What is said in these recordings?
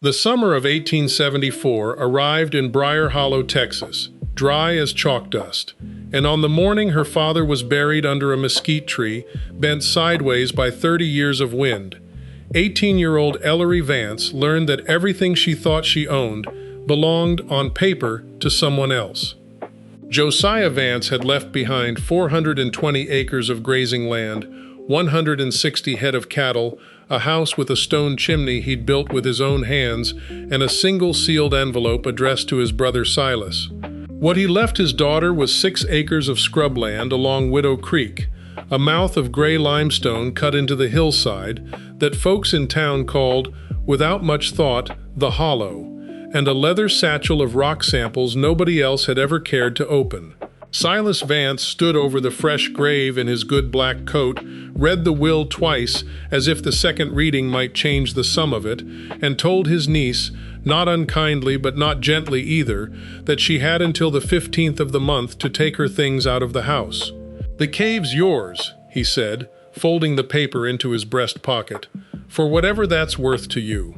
The summer of 1874 arrived in Briar Hollow, Texas, dry as chalk dust, and on the morning her father was buried under a mesquite tree, bent sideways by 30 years of wind. 18-year-old Ellery Vance learned that everything she thought she owned belonged, on paper, to someone else. Josiah Vance had left behind 420 acres of grazing land, 160 head of cattle, a house with a stone chimney he'd built with his own hands, and a single sealed envelope addressed to his brother Silas. What he left his daughter was 6 acres of scrubland along Widow Creek, a mouth of gray limestone cut into the hillside that folks in town called, without much thought, the Hollow, and a leather satchel of rock samples nobody else had ever cared to open. Silas Vance stood over the fresh grave in his good black coat, read the will twice as if the second reading might change the sum of it, and told his niece, not unkindly but not gently either, that she had until the 15th of the month to take her things out of the house. "The cave's yours," he said, folding the paper into his breast pocket, "for whatever that's worth to you."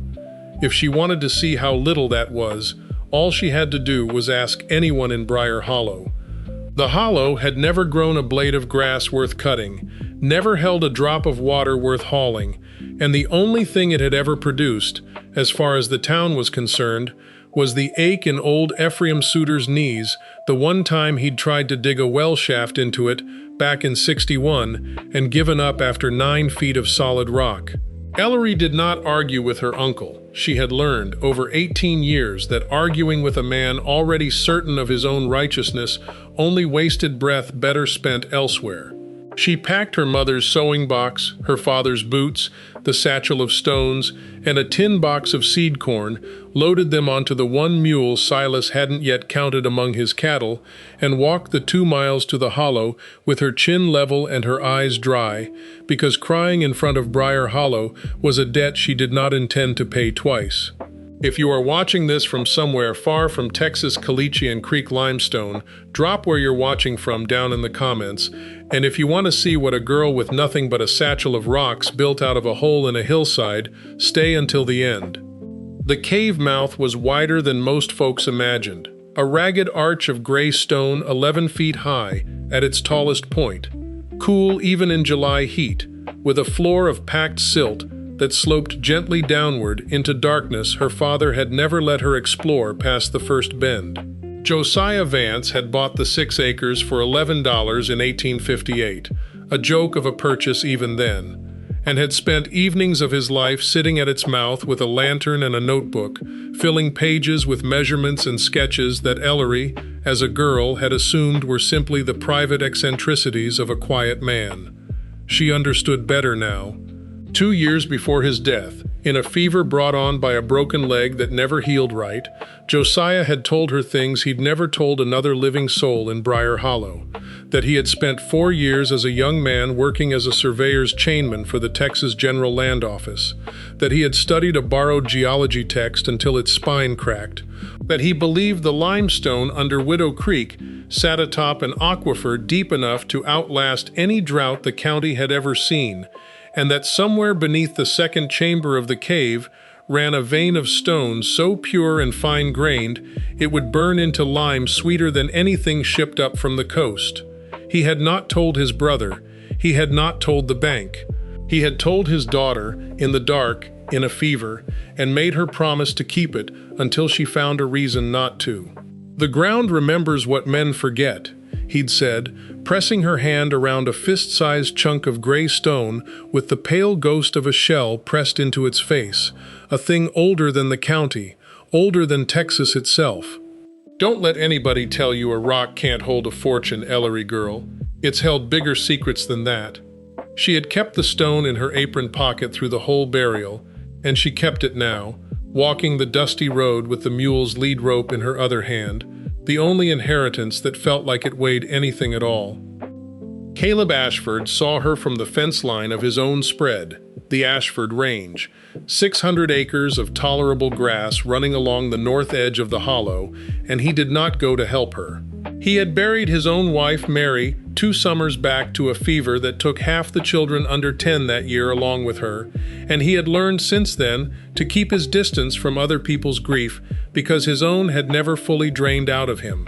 If she wanted to see how little that was, all she had to do was ask anyone in Briar Hollow. The Hollow had never grown a blade of grass worth cutting, never held a drop of water worth hauling, and the only thing it had ever produced, as far as the town was concerned, was the ache in old Ephraim Suter's knees the one time he'd tried to dig a well shaft into it back in '61 and given up after 9 feet of solid rock. Ellery did not argue with her uncle. She had learned, over 18 years, that arguing with a man already certain of his own righteousness only wasted breath better spent elsewhere. She packed her mother's sewing box, her father's boots, the satchel of stones, and a tin box of seed corn, loaded them onto the one mule Silas hadn't yet counted among his cattle, and walked the 2 miles to the Hollow with her chin level and her eyes dry, because crying in front of Briar Hollow was a debt she did not intend to pay twice. If you are watching this from somewhere far from Texas Caliche and Creek limestone, drop where you're watching from down in the comments, and if you want to see what a girl with nothing but a satchel of rocks built out of a hole in a hillside, stay until the end. The cave mouth was wider than most folks imagined, a ragged arch of gray stone 11 feet high at its tallest point, cool even in July heat, with a floor of packed silt that sloped gently downward into darkness her father had never let her explore past the first bend. Josiah Vance had bought the 6 acres for $11 in 1858, a joke of a purchase even then, and had spent evenings of his life sitting at its mouth with a lantern and a notebook, filling pages with measurements and sketches that Ellery, as a girl, had assumed were simply the private eccentricities of a quiet man. She understood better now. 2 years before his death, in a fever brought on by a broken leg that never healed right, Josiah had told her things he'd never told another living soul in Briar Hollow, that he had spent 4 years as a young man working as a surveyor's chainman for the Texas General Land Office, that he had studied a borrowed geology text until its spine cracked, that he believed the limestone under Widow Creek sat atop an aquifer deep enough to outlast any drought the county had ever seen, and that somewhere beneath the second chamber of the cave ran a vein of stone so pure and fine-grained it would burn into lime sweeter than anything shipped up from the coast. He had not told his brother. He had not told the bank. He had told his daughter, in the dark, in a fever, and made her promise to keep it until she found a reason not to. "The ground remembers what men forget," he'd said, pressing her hand around a fist-sized chunk of gray stone with the pale ghost of a shell pressed into its face, a thing older than the county, older than Texas itself. "Don't let anybody tell you a rock can't hold a fortune, Ellery girl. It's held bigger secrets than that." She had kept the stone in her apron pocket through the whole burial, and she kept it now, walking the dusty road with the mule's lead rope in her other hand, the only inheritance that felt like it weighed anything at all. Caleb Ashford saw her from the fence line of his own spread, the Ashford Range, 600 acres of tolerable grass running along the north edge of the hollow, and he did not go to help her. He had buried his own wife, Mary, 2 summers back to a fever that took half the children under 10 that year along with her, and he had learned since then to keep his distance from other people's grief because his own had never fully drained out of him.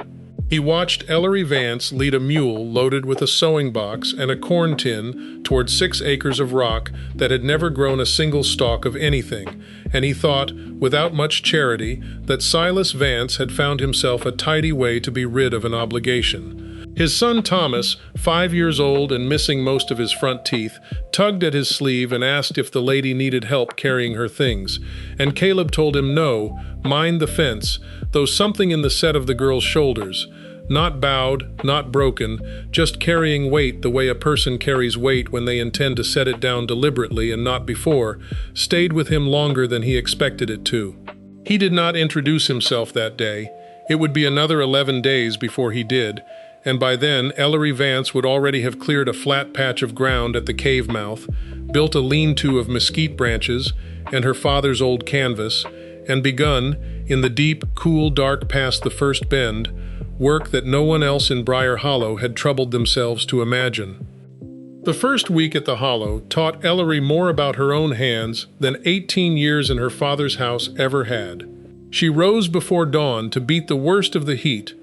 He watched Ellery Vance lead a mule loaded with a sewing box and a corn tin toward 6 acres of rock that had never grown a single stalk of anything, and he thought, without much charity, that Silas Vance had found himself a tidy way to be rid of an obligation. His son Thomas, 5 years old and missing most of his front teeth, tugged at his sleeve and asked if the lady needed help carrying her things, and Caleb told him no, mind the fence, though something in the set of the girl's shoulders, not bowed, not broken, just carrying weight the way a person carries weight when they intend to set it down deliberately and not before, stayed with him longer than he expected it to. He did not introduce himself that day. It would be another 11 days before he did, and by then Ellery Vance would already have cleared a flat patch of ground at the cave mouth, built a lean-to of mesquite branches and her father's old canvas, and begun, in the deep, cool dark past the first bend, work that no one else in Briar Hollow had troubled themselves to imagine. The first week at the Hollow taught Ellery more about her own hands than 18 years in her father's house ever had. She rose before dawn to beat the worst of the heat,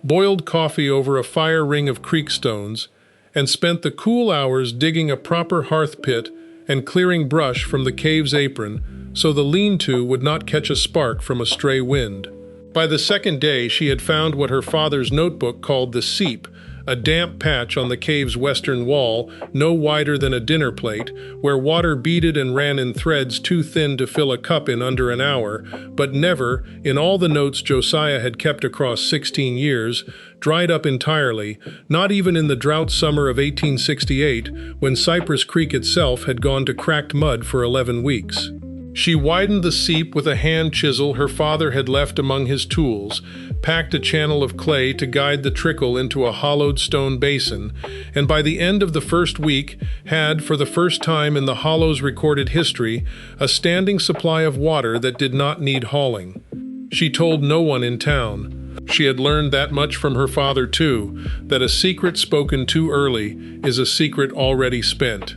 boiled coffee over a fire ring of creek stones, and spent the cool hours digging a proper hearth pit and clearing brush from the cave's apron so the lean-to would not catch a spark from a stray wind. By the second day, she had found what her father's notebook called the seep, a damp patch on the cave's western wall, no wider than a dinner plate, where water beaded and ran in threads too thin to fill a cup in under an hour, but never, in all the notes Josiah had kept across 16 years, dried up entirely, not even in the drought summer of 1868, when Cypress Creek itself had gone to cracked mud for 11 weeks. She widened the seep with a hand chisel her father had left among his tools, packed a channel of clay to guide the trickle into a hollowed stone basin, and by the end of the first week had, for the first time in the Hollow's recorded history, a standing supply of water that did not need hauling. She told no one in town. She had learned that much from her father, too, that a secret spoken too early is a secret already spent.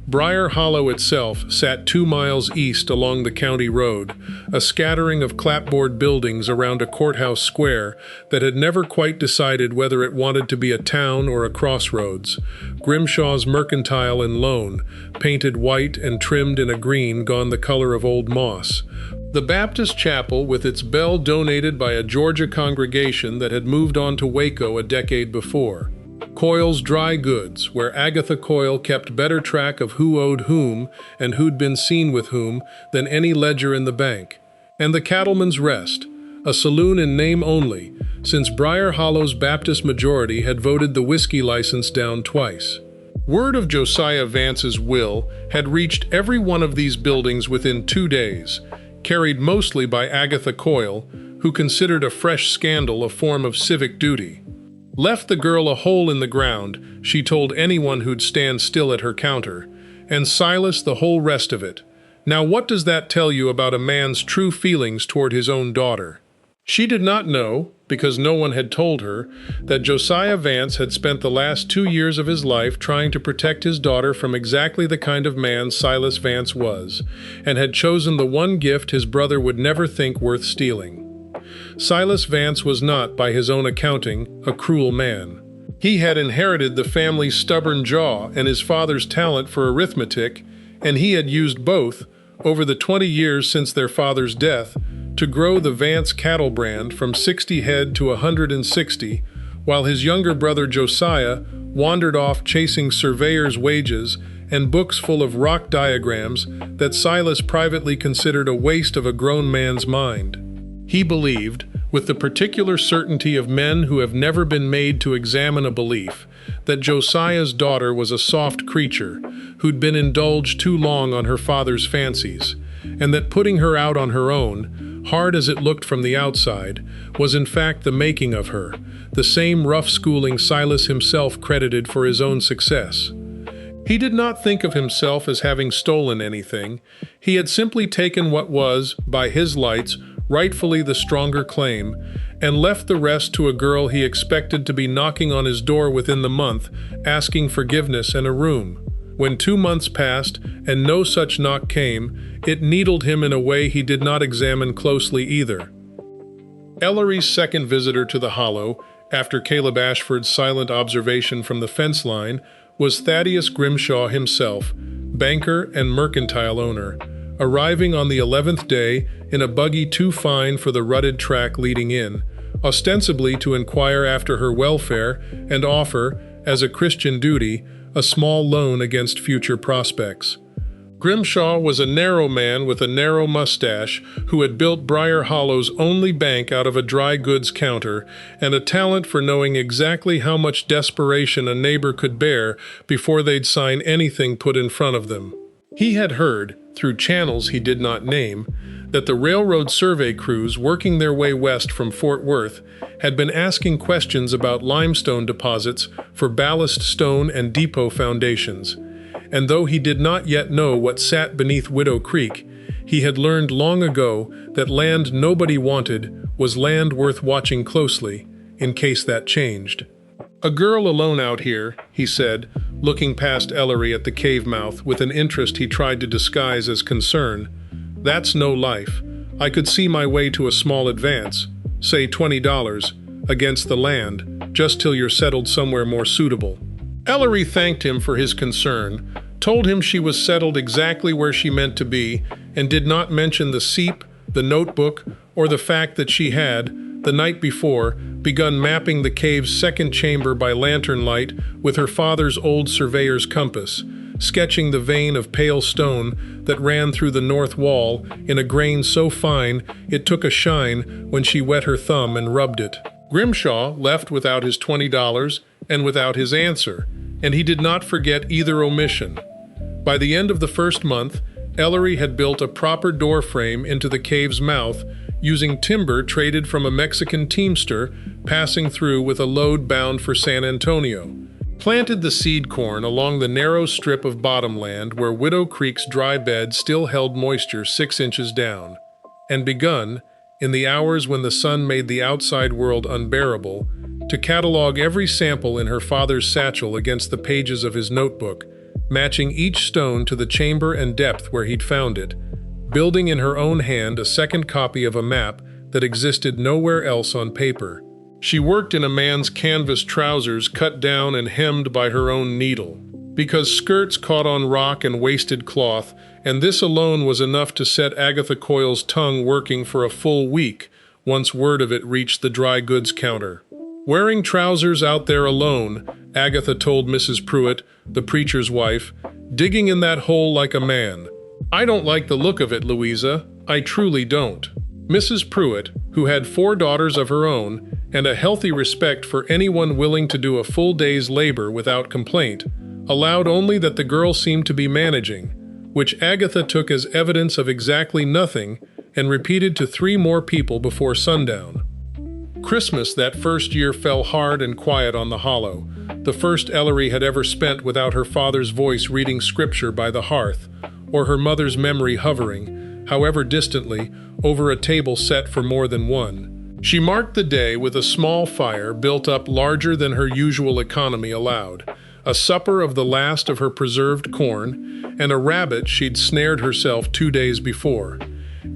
Briar Hollow itself sat 2 miles east along the county road, a scattering of clapboard buildings around a courthouse square that had never quite decided whether it wanted to be a town or a crossroads. Grimshaw's Mercantile and Loan, painted white and trimmed in a green gone the color of old moss. The Baptist Chapel, with its bell donated by a Georgia congregation that had moved on to Waco a decade before. Coyle's Dry Goods, where Agatha Coyle kept better track of who owed whom and who'd been seen with whom than any ledger in the bank. And the Cattleman's Rest, a saloon in name only, since Briar Hollow's Baptist majority had voted the whiskey license down twice. Word of Josiah Vance's will had reached every one of these buildings within 2 days, carried mostly by Agatha Coyle, who considered a fresh scandal a form of civic duty. Left the girl a hole in the ground, she told anyone who'd stand still at her counter, and Silas the whole rest of it. Now what does that tell you about a man's true feelings toward his own daughter? She did not know, because no one had told her, that Josiah Vance had spent the last 2 years of his life trying to protect his daughter from exactly the kind of man Silas Vance was, and had chosen the one gift his brother would never think worth stealing. Silas Vance was not, by his own accounting, a cruel man. He had inherited the family's stubborn jaw and his father's talent for arithmetic, and he had used both, over the 20 years since their father's death, to grow the Vance cattle brand from 60 head to 160, while his younger brother Josiah wandered off chasing surveyors' wages and books full of rock diagrams that Silas privately considered a waste of a grown man's mind. He believed, with the particular certainty of men who have never been made to examine a belief, that Josiah's daughter was a soft creature who'd been indulged too long on her father's fancies, and that putting her out on her own, hard as it looked from the outside, was in fact the making of her, the same rough schooling Silas himself credited for his own success. He did not think of himself as having stolen anything. He had simply taken what was, by his lights, rightfully the stronger claim, and left the rest to a girl he expected to be knocking on his door within the month, asking forgiveness and a room. When 2 months passed and no such knock came, it needled him in a way he did not examine closely either. Ellery's second visitor to the Hollow, after Caleb Ashford's silent observation from the fence line, was Thaddeus Grimshaw himself, banker and mercantile owner, arriving on the 11th day in a buggy too fine for the rutted track leading in, ostensibly to inquire after her welfare and offer, as a Christian duty, a small loan against future prospects. Grimshaw was a narrow man with a narrow mustache who had built Briar Hollow's only bank out of a dry goods counter, and a talent for knowing exactly how much desperation a neighbor could bear before they'd sign anything put in front of them. He had heard, through channels he did not name, that the railroad survey crews working their way west from Fort Worth had been asking questions about limestone deposits for ballast stone and depot foundations. And though he did not yet know what sat beneath Widow Creek, he had learned long ago that land nobody wanted was land worth watching closely, in case that changed. "A girl alone out here," he said, looking past Ellery at the cave mouth with an interest he tried to disguise as concern. "That's no life. I could see my way to a small advance, say $20, against the land, just till you're settled somewhere more suitable." Ellery thanked him for his concern, told him she was settled exactly where she meant to be, and did not mention the seep, the notebook, or the fact that she had, the night before, begun mapping the cave's second chamber by lantern light with her father's old surveyor's compass, sketching the vein of pale stone that ran through the north wall in a grain so fine it took a shine when she wet her thumb and rubbed it. Grimshaw left without his $20 and without his answer, and he did not forget either omission. By the end of the first month, Ellery had built a proper door frame into the cave's mouth, using timber traded from a Mexican teamster passing through with a load bound for San Antonio, planted the seed corn along the narrow strip of bottomland where Widow Creek's dry bed still held moisture 6 inches down, and begun, in the hours when the sun made the outside world unbearable, to catalog every sample in her father's satchel against the pages of his notebook, matching each stone to the chamber and depth where he'd found it, building in her own hand a second copy of a map that existed nowhere else on paper. She worked in a man's canvas trousers cut down and hemmed by her own needle, because skirts caught on rock and wasted cloth, and this alone was enough to set Agatha Coyle's tongue working for a full week, once word of it reached the dry goods counter. "Wearing trousers out there alone," Agatha told Mrs. Pruitt, the preacher's wife, "digging in that hole like a man. I don't like the look of it, Louisa. I truly don't." Mrs. Pruitt, who had 4 daughters of her own, and a healthy respect for anyone willing to do a full day's labor without complaint, allowed only that the girl seemed to be managing, which Agatha took as evidence of exactly nothing and repeated to 3 more people before sundown. Christmas that first year fell hard and quiet on the Hollow, the first Ellery had ever spent without her father's voice reading scripture by the hearth, or her mother's memory hovering, however distantly, over a table set for more than one. She marked the day with a small fire built up larger than her usual economy allowed, a supper of the last of her preserved corn, and a rabbit she'd snared herself 2 days before.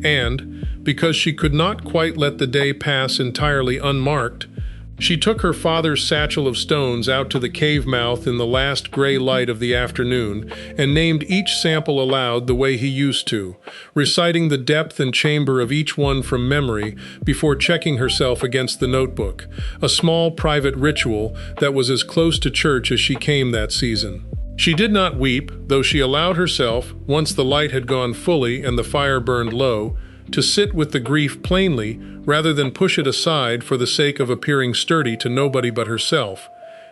And, because she could not quite let the day pass entirely unmarked, she took her father's satchel of stones out to the cave mouth in the last gray light of the afternoon and named each sample aloud the way he used to, reciting the depth and chamber of each one from memory before checking herself against the notebook, a small private ritual that was as close to church as she came that season. She did not weep, though she allowed herself, once the light had gone fully and the fire burned low, to sit with the grief plainly rather than push it aside for the sake of appearing sturdy to nobody but herself,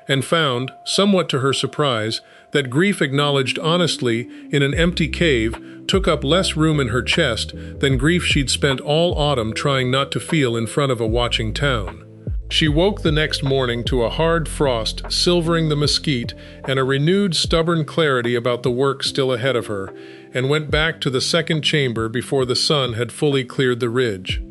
and found, somewhat to her surprise, that grief acknowledged honestly in an empty cave took up less room in her chest than grief she'd spent all autumn trying not to feel in front of a watching town. She woke the next morning to a hard frost silvering the mesquite and a renewed stubborn clarity about the work still ahead of her, and went back to the second chamber before the sun had fully cleared the ridge.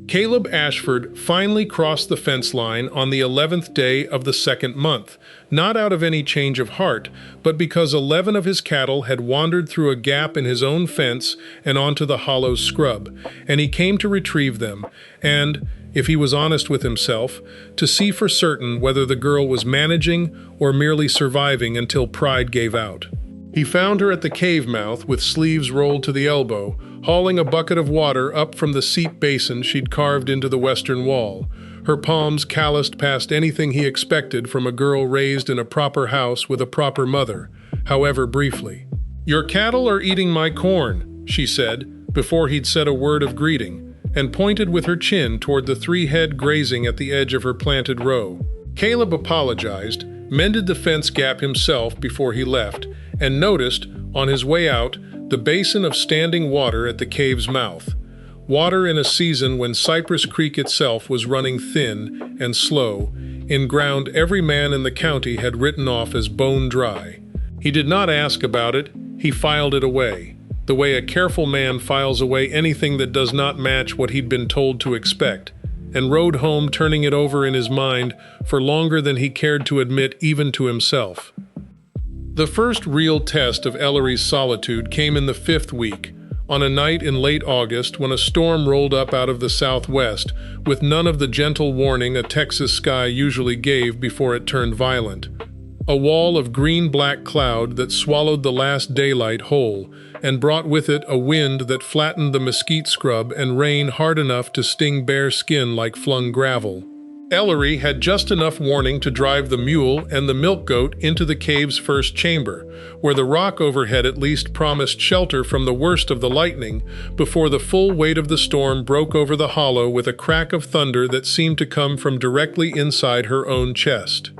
Caleb Ashford finally crossed the fence line on the 11th day of the second month, not out of any change of heart, but because 11 of his cattle had wandered through a gap in his own fence and onto the hollow scrub, and he came to retrieve them, and, if he was honest with himself, to see for certain whether the girl was managing or merely surviving until pride gave out. He found her at the cave mouth with sleeves rolled to the elbow, hauling a bucket of water up from the seep basin she'd carved into the western wall, her palms calloused past anything he expected from a girl raised in a proper house with a proper mother, however briefly. "Your cattle are eating my corn," she said, before he'd said a word of greeting, and pointed with her chin toward the 3 head grazing at the edge of her planted row. Caleb apologized, mended the fence gap himself before he left, and noticed, on his way out, the basin of standing water at the cave's mouth. Water in a season when Cypress Creek itself was running thin and slow, in ground every man in the county had written off as bone dry. He did not ask about it, he filed it away, the way a careful man files away anything that does not match what he'd been told to expect, and rode home turning it over in his mind for longer than he cared to admit even to himself. The first real test of Ellery's solitude came in the 5th week, on a night in late August when a storm rolled up out of the southwest, with none of the gentle warning a Texas sky usually gave before it turned violent. A wall of green-black cloud that swallowed the last daylight whole, and brought with it a wind that flattened the mesquite scrub and rain hard enough to sting bare skin like flung gravel. Ellery had just enough warning to drive the mule and the milk goat into the cave's first chamber, where the rock overhead at least promised shelter from the worst of the lightning, before the full weight of the storm broke over the hollow with a crack of thunder that seemed to come from directly inside her own chest.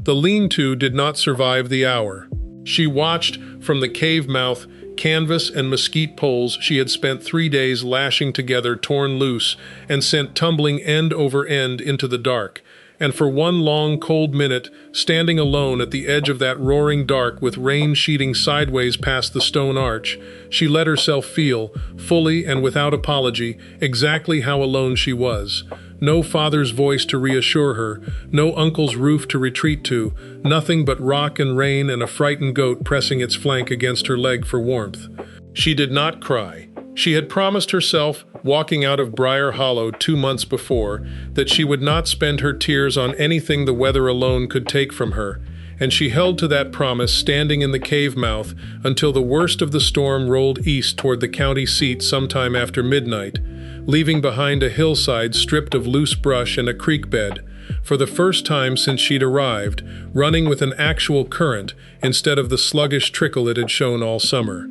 The lean-to did not survive the hour. She watched, from the cave mouth, canvas and mesquite poles she had spent 3 days lashing together torn loose and sent tumbling end over end into the dark, and for one long cold minute, standing alone at the edge of that roaring dark with rain sheeting sideways past the stone arch, she let herself feel, fully and without apology, exactly how alone she was. No father's voice to reassure her, no uncle's roof to retreat to, nothing but rock and rain and a frightened goat pressing its flank against her leg for warmth. She did not cry. She had promised herself, walking out of Briar Hollow 2 months before, that she would not spend her tears on anything the weather alone could take from her, and she held to that promise standing in the cave mouth until the worst of the storm rolled east toward the county seat sometime after midnight, leaving behind a hillside stripped of loose brush and a creek bed, for the first time since she'd arrived, running with an actual current instead of the sluggish trickle it had shown all summer.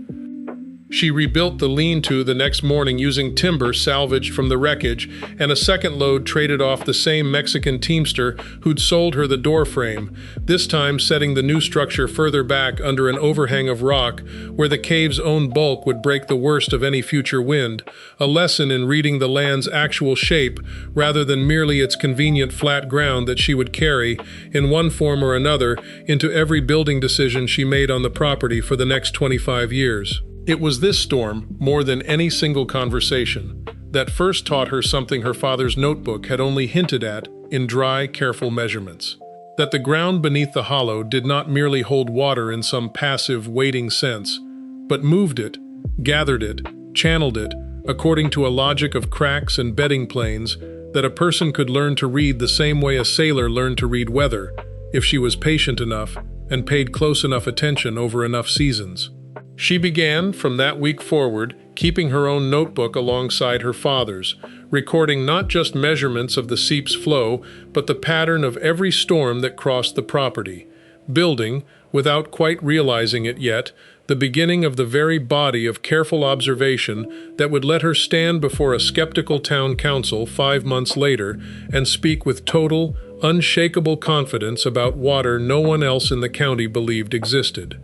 She rebuilt the lean-to the next morning using timber salvaged from the wreckage and a second load traded off the same Mexican teamster who'd sold her the door frame, this time setting the new structure further back under an overhang of rock where the cave's own bulk would break the worst of any future wind, a lesson in reading the land's actual shape rather than merely its convenient flat ground that she would carry, in one form or another, into every building decision she made on the property for the next 25 years. It was this storm, more than any single conversation, that first taught her something her father's notebook had only hinted at in dry, careful measurements. That the ground beneath the hollow did not merely hold water in some passive, waiting sense, but moved it, gathered it, channeled it, according to a logic of cracks and bedding planes that a person could learn to read the same way a sailor learned to read weather, if she was patient enough and paid close enough attention over enough seasons. She began, from that week forward, keeping her own notebook alongside her father's, recording not just measurements of the seep's flow, but the pattern of every storm that crossed the property, building, without quite realizing it yet, the beginning of the very body of careful observation that would let her stand before a skeptical town council 5 months later and speak with total, unshakable confidence about water no one else in the county believed existed.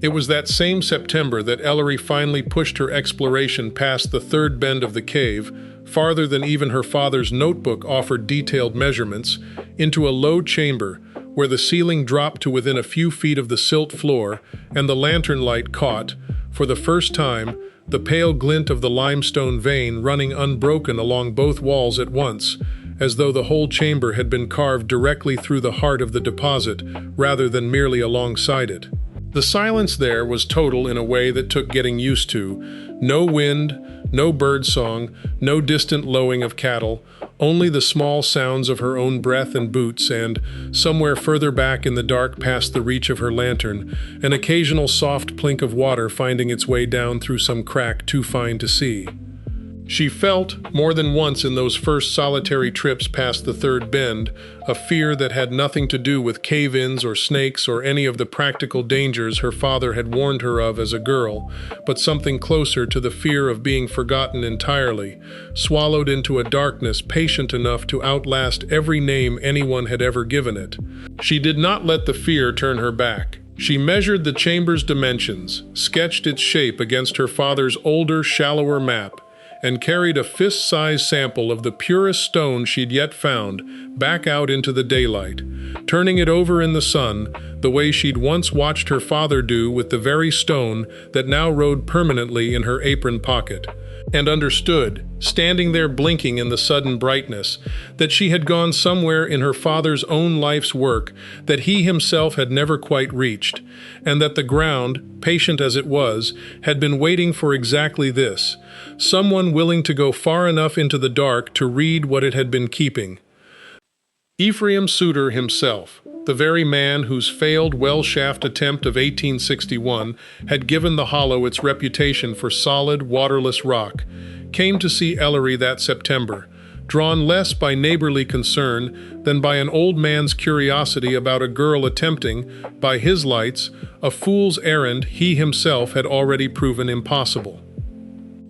It was that same September that Ellery finally pushed her exploration past the third bend of the cave, farther than even her father's notebook offered detailed measurements, into a low chamber where the ceiling dropped to within a few feet of the silt floor, and the lantern light caught, for the first time, the pale glint of the limestone vein running unbroken along both walls at once, as though the whole chamber had been carved directly through the heart of the deposit rather than merely alongside it. The silence there was total in a way that took getting used to. No wind, no bird song, no distant lowing of cattle, only the small sounds of her own breath and boots and, somewhere further back in the dark past the reach of her lantern, an occasional soft plink of water finding its way down through some crack too fine to see. She felt, more than once in those first solitary trips past the third bend, a fear that had nothing to do with cave-ins or snakes or any of the practical dangers her father had warned her of as a girl, but something closer to the fear of being forgotten entirely, swallowed into a darkness patient enough to outlast every name anyone had ever given it. She did not let the fear turn her back. She measured the chamber's dimensions, sketched its shape against her father's older, shallower map, and carried a fist-sized sample of the purest stone she'd yet found back out into the daylight, turning it over in the sun the way she'd once watched her father do with the very stone that now rode permanently in her apron pocket, and understood, standing there blinking in the sudden brightness, that she had gone somewhere in her father's own life's work that he himself had never quite reached, and that the ground, patient as it was, had been waiting for exactly this, someone willing to go far enough into the dark to read what it had been keeping. Ephraim Suter himself, the very man whose failed well-shaft attempt of 1861 had given the hollow its reputation for solid, waterless rock, came to see Ellery that September, drawn less by neighborly concern than by an old man's curiosity about a girl attempting, by his lights, a fool's errand he himself had already proven impossible.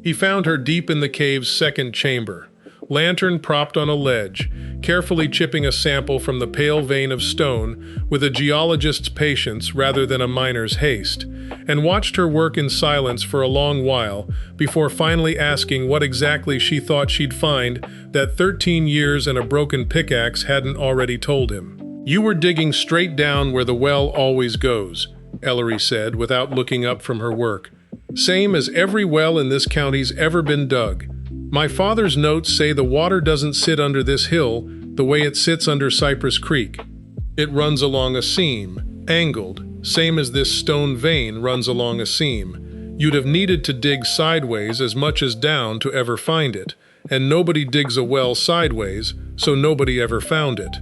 He found her deep in the cave's second chamber, lantern propped on a ledge, carefully chipping a sample from the pale vein of stone with a geologist's patience rather than a miner's haste, and watched her work in silence for a long while before finally asking what exactly she thought she'd find that 13 years and a broken pickaxe hadn't already told him. "You were digging straight down where the well always goes," Ellery said without looking up from her work. "Same as every well in this county's ever been dug. My father's notes say the water doesn't sit under this hill the way it sits under Cypress Creek. It runs along a seam, angled, same as this stone vein runs along a seam. You'd have needed to dig sideways as much as down to ever find it, and nobody digs a well sideways, so nobody ever found it."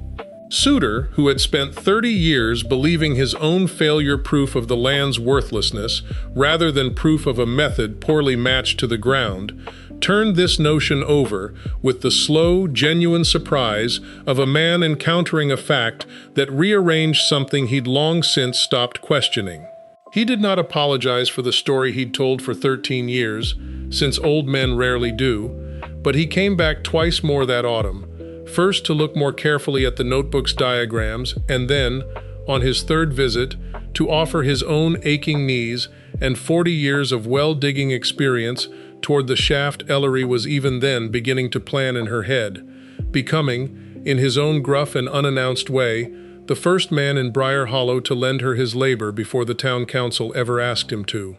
Suter, who had spent 30 years believing his own failure proof of the land's worthlessness, rather than proof of a method poorly matched to the ground, turned this notion over with the slow, genuine surprise of a man encountering a fact that rearranged something he'd long since stopped questioning. He did not apologize for the story he'd told for 13 years, since old men rarely do, but he came back twice more that autumn, first to look more carefully at the notebook's diagrams, and then, on his third visit, to offer his own aching knees and 40 years of well-digging experience toward the shaft Ellery was even then beginning to plan in her head, becoming, in his own gruff and unannounced way, the first man in Briar Hollow to lend her his labor before the town council ever asked him to.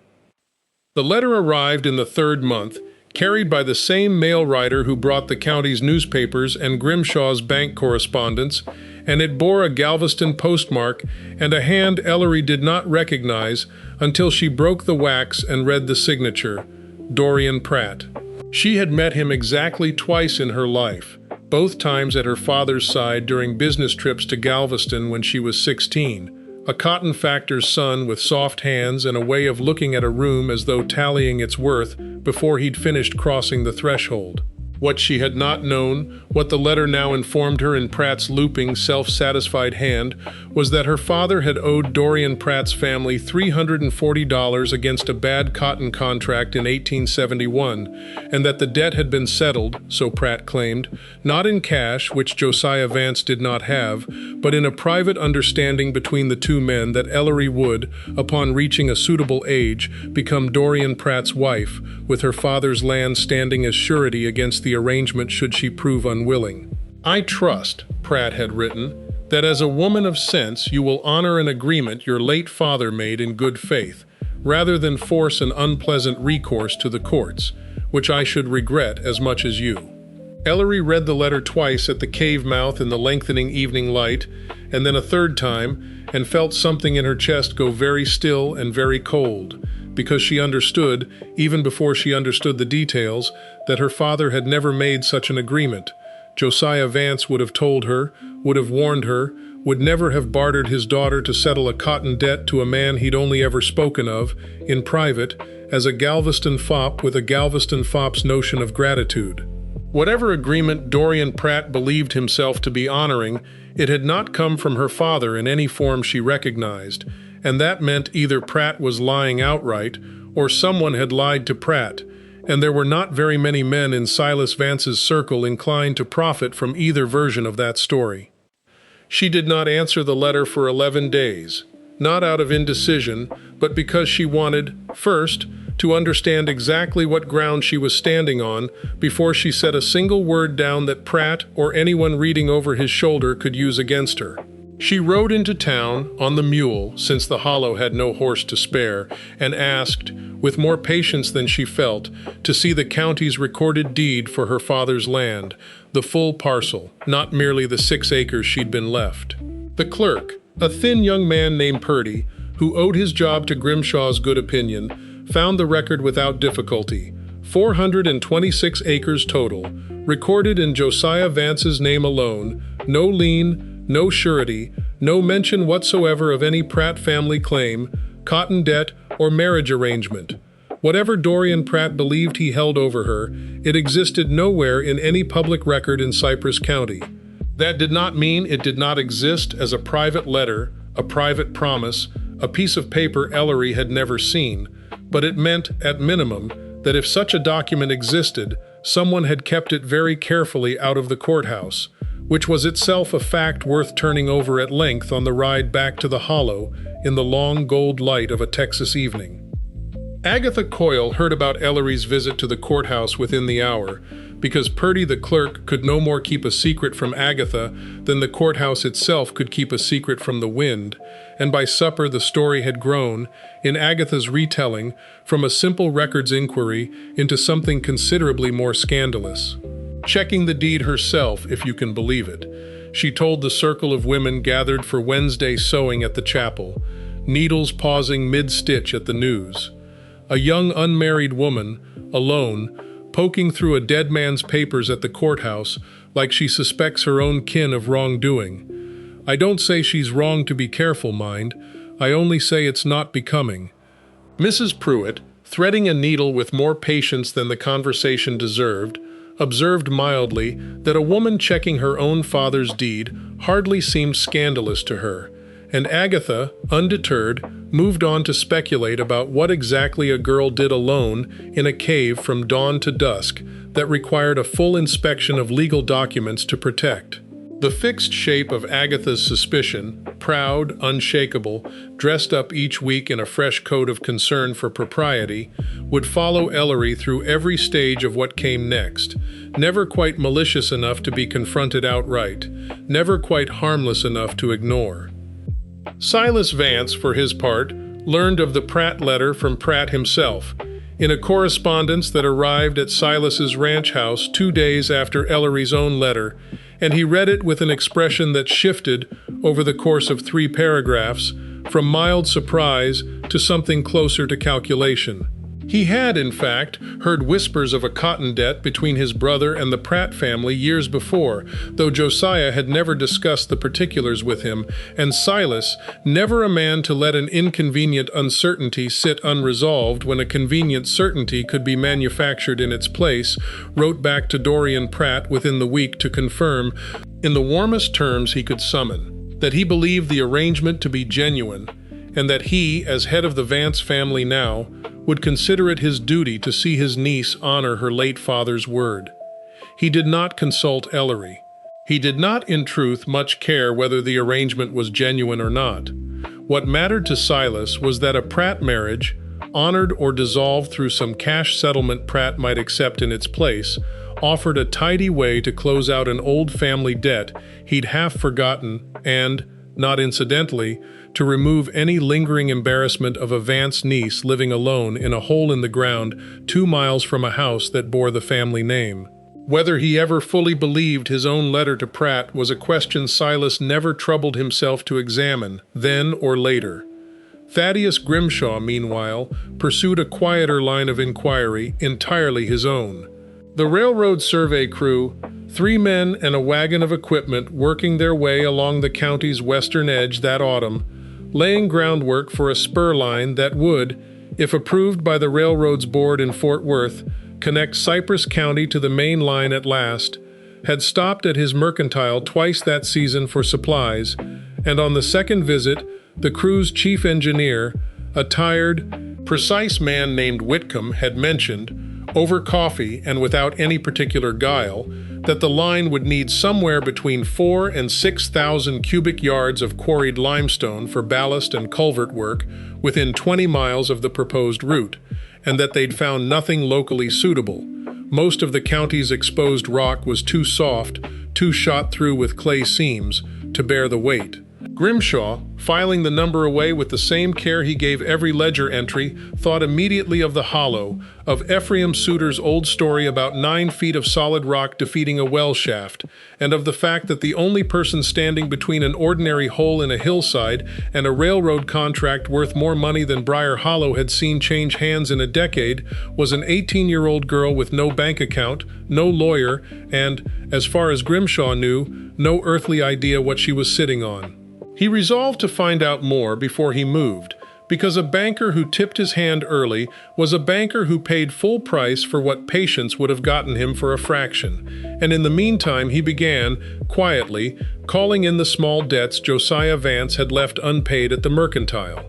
The letter arrived in the third month, carried by the same mail rider who brought the county's newspapers and Grimshaw's bank correspondence, and it bore a Galveston postmark and a hand Ellery did not recognize until she broke the wax and read the signature, Dorian Pratt. She had met him exactly twice in her life, both times at her father's side during business trips to Galveston when she was 16, a cotton factor's son with soft hands and a way of looking at a room as though tallying its worth before he'd finished crossing the threshold. What she had not known, what the letter now informed her in Pratt's looping, self-satisfied hand, was that her father had owed Dorian Pratt's family $340 against a bad cotton contract in 1871, and that the debt had been settled, so Pratt claimed, not in cash, which Josiah Vance did not have, but in a private understanding between the two men that Ellery would, upon reaching a suitable age, become Dorian Pratt's wife, with her father's land standing as surety against the the arrangement should she prove unwilling. "I trust," Pratt had written, "that as a woman of sense you will honor an agreement your late father made in good faith, rather than force an unpleasant recourse to the courts, which I should regret as much as you." Ellery read the letter twice at the cave mouth in the lengthening evening light, and then a third time, and felt something in her chest go very still and very cold, because she understood, even before she understood the details, that her father had never made such an agreement. Josiah Vance would have told her, would have warned her, would never have bartered his daughter to settle a cotton debt to a man he'd only ever spoken of, in private, as a Galveston fop with a Galveston fop's notion of gratitude. Whatever agreement Dorian Pratt believed himself to be honoring, it had not come from her father in any form she recognized, and that meant either Pratt was lying outright, or someone had lied to Pratt, and there were not very many men in Silas Vance's circle inclined to profit from either version of that story. She did not answer the letter for 11 days, not out of indecision, but because she wanted, first, to understand exactly what ground she was standing on before she set a single word down that Pratt or anyone reading over his shoulder could use against her. She rode into town on the mule, since the Hollow had no horse to spare, and asked, with more patience than she felt, to see the county's recorded deed for her father's land, the full parcel, not merely the 6 acres she'd been left. The clerk, a thin young man named Purdy, who owed his job to Grimshaw's good opinion, found the record without difficulty. 426 acres total, recorded in Josiah Vance's name alone, no lien, no surety, no mention whatsoever of any Pratt family claim, cotton debt, or marriage arrangement. Whatever Dorian Pratt believed he held over her, it existed nowhere in any public record in Cypress County. That did not mean it did not exist as a private letter, a private promise, a piece of paper Ellery had never seen, but it meant, at minimum, that if such a document existed, someone had kept it very carefully out of the courthouse, which was itself a fact worth turning over at length on the ride back to the Hollow in the long gold light of a Texas evening. Agatha Coyle heard about Ellery's visit to the courthouse within the hour, because Purdy the clerk could no more keep a secret from Agatha than the courthouse itself could keep a secret from the wind, and by supper the story had grown, in Agatha's retelling, from a simple records inquiry into something considerably more scandalous. Checking the deed herself, if you can believe it, she told the circle of women gathered for Wednesday sewing at the chapel, needles pausing mid-stitch at the news. A young unmarried woman, alone, poking through a dead man's papers at the courthouse like she suspects her own kin of wrongdoing. I don't say she's wrong to be careful, mind. I only say it's not becoming. Mrs. Pruitt, threading a needle with more patience than the conversation deserved, observed mildly that a woman checking her own father's deed hardly seemed scandalous to her, and Agatha, undeterred, moved on to speculate about what exactly a girl did alone in a cave from dawn to dusk that required a full inspection of legal documents to protect. The fixed shape of Agatha's suspicion, proud, unshakable, dressed up each week in a fresh coat of concern for propriety, would follow Ellery through every stage of what came next, never quite malicious enough to be confronted outright, never quite harmless enough to ignore. Silas Vance, for his part, learned of the Pratt letter from Pratt himself, in a correspondence that arrived at Silas's ranch house 2 days after Ellery's own letter, and he read it with an expression that shifted over the course of 3 paragraphs, from mild surprise to something closer to calculation. He had, in fact, heard whispers of a cotton debt between his brother and the Pratt family years before, though Josiah had never discussed the particulars with him, and Silas, never a man to let an inconvenient uncertainty sit unresolved when a convenient certainty could be manufactured in its place, wrote back to Dorian Pratt within the week to confirm, in the warmest terms he could summon, that he believed the arrangement to be genuine, and that he, as head of the Vance family now, would consider it his duty to see his niece honor her late father's word. He did not consult Ellery. He did not, in truth, much care whether the arrangement was genuine or not. What mattered to Silas was that a Pratt marriage, honored or dissolved through some cash settlement Pratt might accept in its place, offered a tidy way to close out an old family debt he'd half forgotten and, not incidentally, to remove any lingering embarrassment of a Vance niece living alone in a hole in the ground 2 miles from a house that bore the family name. Whether he ever fully believed his own letter to Pratt was a question Silas never troubled himself to examine, then or later. Thaddeus Grimshaw, meanwhile, pursued a quieter line of inquiry, entirely his own. The railroad survey crew, 3 men and a wagon of equipment working their way along the county's western edge that autumn, laying groundwork for a spur line that would, if approved by the railroad's board in Fort Worth, connect Cypress County to the main line at last, had stopped at his mercantile twice that season for supplies, and on the second visit, the crew's chief engineer, a tired, precise man named Whitcomb, had mentioned, over coffee and without any particular guile, that the line would need somewhere between 4,000 and 6,000 cubic yards of quarried limestone for ballast and culvert work within 20 miles of the proposed route, and that they'd found nothing locally suitable. Most of the county's exposed rock was too soft, too shot through with clay seams, to bear the weight. Grimshaw, filing the number away with the same care he gave every ledger entry, thought immediately of the hollow, of Ephraim Suter's old story about 9 feet of solid rock defeating a well shaft, and of the fact that the only person standing between an ordinary hole in a hillside and a railroad contract worth more money than Briar Hollow had seen change hands in a decade was an 18-year-old girl with no bank account, no lawyer, and, as far as Grimshaw knew, no earthly idea what she was sitting on. He resolved to find out more before he moved, because a banker who tipped his hand early was a banker who paid full price for what patience would have gotten him for a fraction, and in the meantime he began, quietly, calling in the small debts Josiah Vance had left unpaid at the mercantile.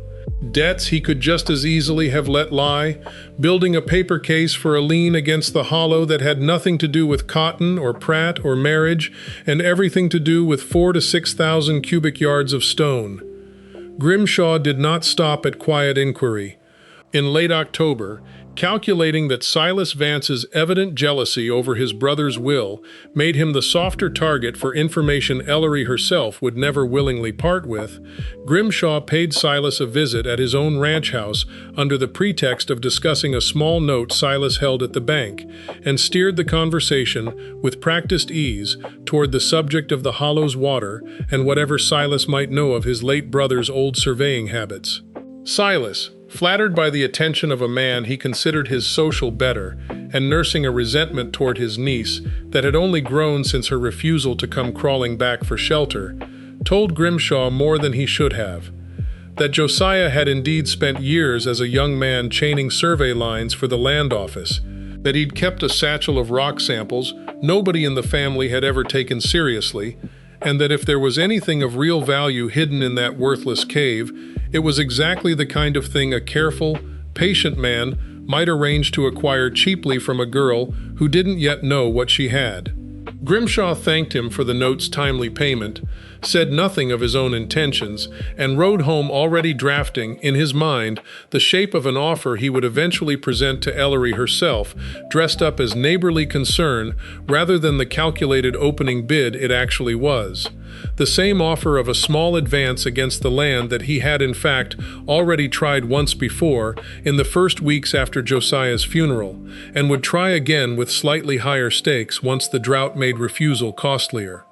Debts he could just as easily have let lie, building a paper case for a lien against the hollow that had nothing to do with cotton or Pratt or marriage, and everything to do with 4,000 to 6,000 cubic yards of stone. Grimshaw did not stop at quiet inquiry. In late October, calculating that Silas Vance's evident jealousy over his brother's will made him the softer target for information Ellery herself would never willingly part with, Grimshaw paid Silas a visit at his own ranch house under the pretext of discussing a small note Silas held at the bank, and steered the conversation, with practiced ease, toward the subject of the hollow's water and whatever Silas might know of his late brother's old surveying habits. Silas, flattered by the attention of a man he considered his social better, and nursing a resentment toward his niece that had only grown since her refusal to come crawling back for shelter, told Grimshaw more than he should have. That Josiah had indeed spent years as a young man chaining survey lines for the land office, that he'd kept a satchel of rock samples nobody in the family had ever taken seriously, and that if there was anything of real value hidden in that worthless cave, it was exactly the kind of thing a careful, patient man might arrange to acquire cheaply from a girl who didn't yet know what she had. Grimshaw thanked him for the note's timely payment, said nothing of his own intentions, and rode home already drafting, in his mind, the shape of an offer he would eventually present to Ellery herself, dressed up as neighborly concern rather than the calculated opening bid it actually was. The same offer of a small advance against the land that he had in fact already tried once before, in the first weeks after Josiah's funeral, and would try again with slightly higher stakes once the drought made refusal costlier.